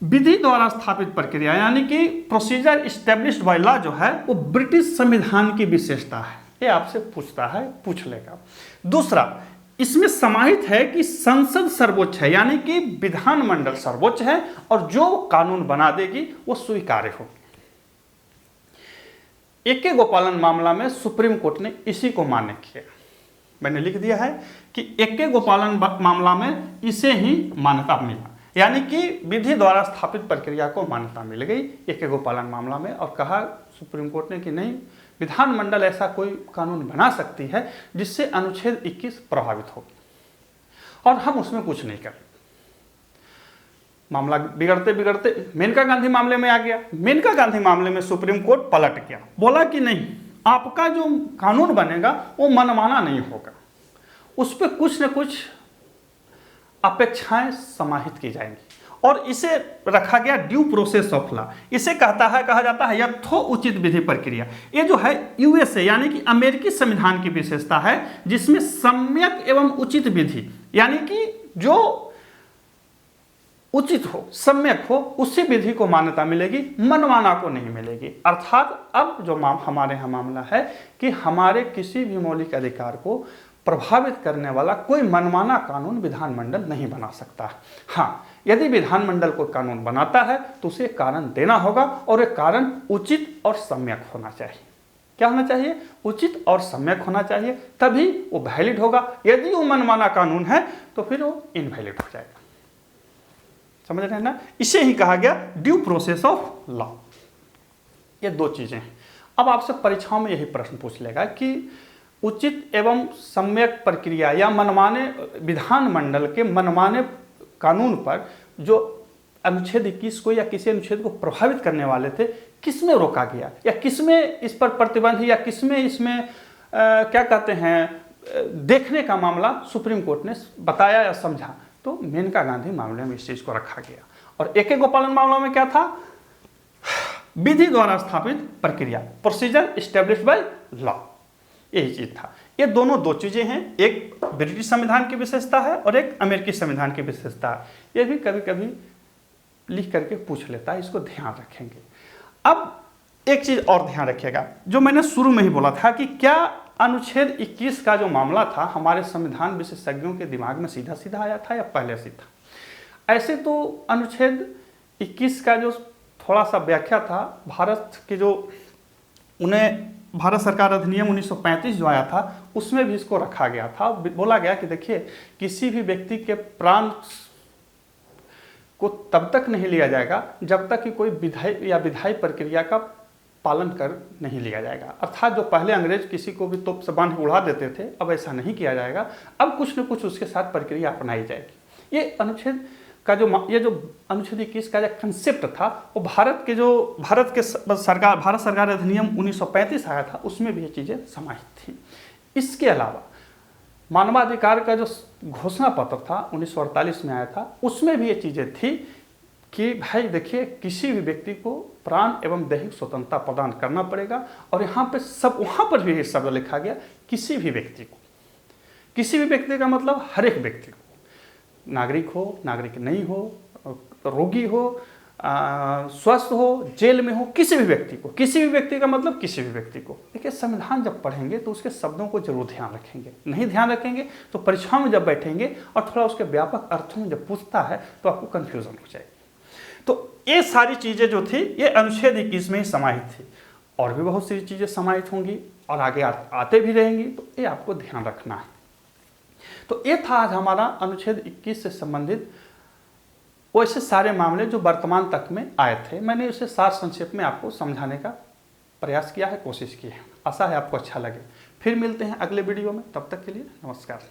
विधि द्वारा स्थापित प्रक्रिया यानी कि प्रोसीजर एस्टेब्लिश्ड बाय लॉ जो है वो ब्रिटिश संविधान की विशेषता है, ये आपसे पूछता है, पूछ लेगा। दूसरा, इसमें समाहित है कि संसद सर्वोच्च है, यानी कि विधानमंडल सर्वोच्च है और जो कानून बना देगी वो स्वीकार्य होगी। ए.के. गोपालन मामला में सुप्रीम कोर्ट ने इसी को मान्य किया। मैंने लिख दिया है कि ए.के. गोपालन मामला में इसे ही मान्यता मिला, यानी कि विधि द्वारा स्थापित प्रक्रिया को मान्यता मिल गई ए.के. गोपालन मामला में। और कहा सुप्रीम कोर्ट ने कि नहीं, विधानमंडल ऐसा कोई कानून बना सकती है जिससे अनुच्छेद 21 प्रभावित होगी और हम उसमें कुछ नहीं करें। मामला बिगड़ते बिगड़ते मेनका गांधी मामले में आ गया। मेनका गांधी मामले में सुप्रीम कोर्ट पलट गया, बोला कि नहीं, आपका जो कानून बनेगा वो मनमाना नहीं होगा, उस पर कुछ न कुछ अपेक्षाएं समाहित की जाएंगी और इसे रखा गया ड्यू प्रोसेस ऑफ लॉ। इसे कहा जाता है यथोचित विधि प्रक्रिया। ये जो है यूएसए यानी कि अमेरिकी संविधान की विशेषता है, जिसमें सम्यक एवं उचित विधि यानी कि जो उचित हो, सम्यक हो, उसी विधि को मान्यता मिलेगी, मनमाना को नहीं मिलेगी। अर्थात अब जो हमारे यहाँ मामला है कि हमारे किसी भी मौलिक अधिकार को प्रभावित करने वाला कोई मनमाना कानून विधानमंडल नहीं बना सकता। हाँ, यदि विधानमंडल कोई कानून बनाता है तो उसे कारण देना होगा और एक कारण उचित और सम्यक होना चाहिए। क्या होना चाहिए? उचित और सम्यक होना चाहिए, तभी वो वैलिड होगा। यदि वो मनमाना कानून है तो फिर वो इनवैलिड हो जाएगा। समझ रहे हैं ना? इसे ही कहा गया ड्यू प्रोसेस ऑफ लॉ। ये दो चीजें हैं। अब आपसे परीक्षाओं में यही प्रश्न पूछ लेगा कि उचित एवं सम्यक प्रक्रिया या मनमाने विधानमंडल के मनमाने कानून पर जो अनुच्छेद 21 को या किसी अनुच्छेद को प्रभावित करने वाले थे, किसमें रोका गया या किसमें इस पर प्रतिबंध या किसमें इसमें क्या कहते हैं देखने का मामला सुप्रीम कोर्ट ने बताया या समझा, तो मेनका गांधी मामले में इस चीज को रखा गया। और AK गोपालन मामला में क्या था? विधि द्वारा स्थापित प्रक्रिया, प्रोसीजर एस्टेब्लिश्ड बाय लॉ, यही चीज था। ये दोनों दो चीजें हैं, एक ब्रिटिश संविधान की विशेषता है और एक अमेरिकी संविधान की विशेषता है। ये भी कभी कभी लिख करके पूछ लेता है, इसको ध्यान रखेंगे। अब एक चीज और ध्यान रखिएगा, जो मैंने शुरू में ही बोला था कि क्या अनुच्छेद 21 का जो मामला था हमारे संविधान विशेषज्ञों के दिमाग में सीधा सीधा आया था या पहले से था? ऐसे तो अनुच्छेद 21 का जो थोड़ा सा व्याख्या था, भारत के जो उन्हें भारत सरकार अधिनियम 1935 जो आया था उसमें भी इसको रखा गया था। बोला गया कि देखिए, किसी भी व्यक्ति के प्राण को तब तक नहीं लिया जाएगा जब तक कि कोई विधायी या विधायी प्रक्रिया का पालन कर नहीं लिया जाएगा। अर्थात जो पहले अंग्रेज किसी को भी तोप से बांध उड़ा देते थे, अब ऐसा नहीं किया जाएगा, अब कुछ न कुछ उसके साथ प्रक्रिया अपनाई जाएगी। ये अनुच्छेद का जो अनुच्छेद 21 का जो कंसेप्ट था वो भारत सरकार अधिनियम 1935 आया था, उसमें भी ये चीज़ें समाहित थी। इसके अलावा मानवाधिकार का जो घोषणा पत्र था 1948 में आया था, उसमें भी ये चीज़ें थी कि भाई देखिए, किसी भी व्यक्ति को प्राण एवं दैहिक स्वतंत्रता प्रदान करना पड़ेगा। और यहाँ पे वहाँ पर भी ये शब्द लिखा गया, किसी भी व्यक्ति को। किसी भी व्यक्ति का मतलब हर एक व्यक्ति को, नागरिक हो, नागरिक नहीं हो, रोगी हो, स्वस्थ हो, जेल में हो, किसी भी व्यक्ति को। किसी भी व्यक्ति का मतलब किसी भी व्यक्ति को। देखिए, संविधान जब पढ़ेंगे तो उसके शब्दों को जरूर ध्यान रखेंगे। नहीं ध्यान रखेंगे तो परीक्षाओं में जब बैठेंगे और थोड़ा उसके व्यापक अर्थों में जब पूछता है तो आपको कन्फ्यूजन हो जाएगी। तो ये सारी चीज़ें जो थी ये अनुच्छेद 21 में ही समाहित थी। और भी बहुत सी चीज़ें समाहित होंगी और आगे आते भी रहेंगी, तो ये आपको ध्यान रखना है। तो ये था आज हमारा अनुच्छेद 21 से संबंधित वैसे सारे मामले जो वर्तमान तक में आए थे। मैंने उसे सार संक्षेप में आपको समझाने का प्रयास किया है, कोशिश की है। आशा है आपको अच्छा लगे। फिर मिलते हैं अगले वीडियो में, तब तक के लिए नमस्कार।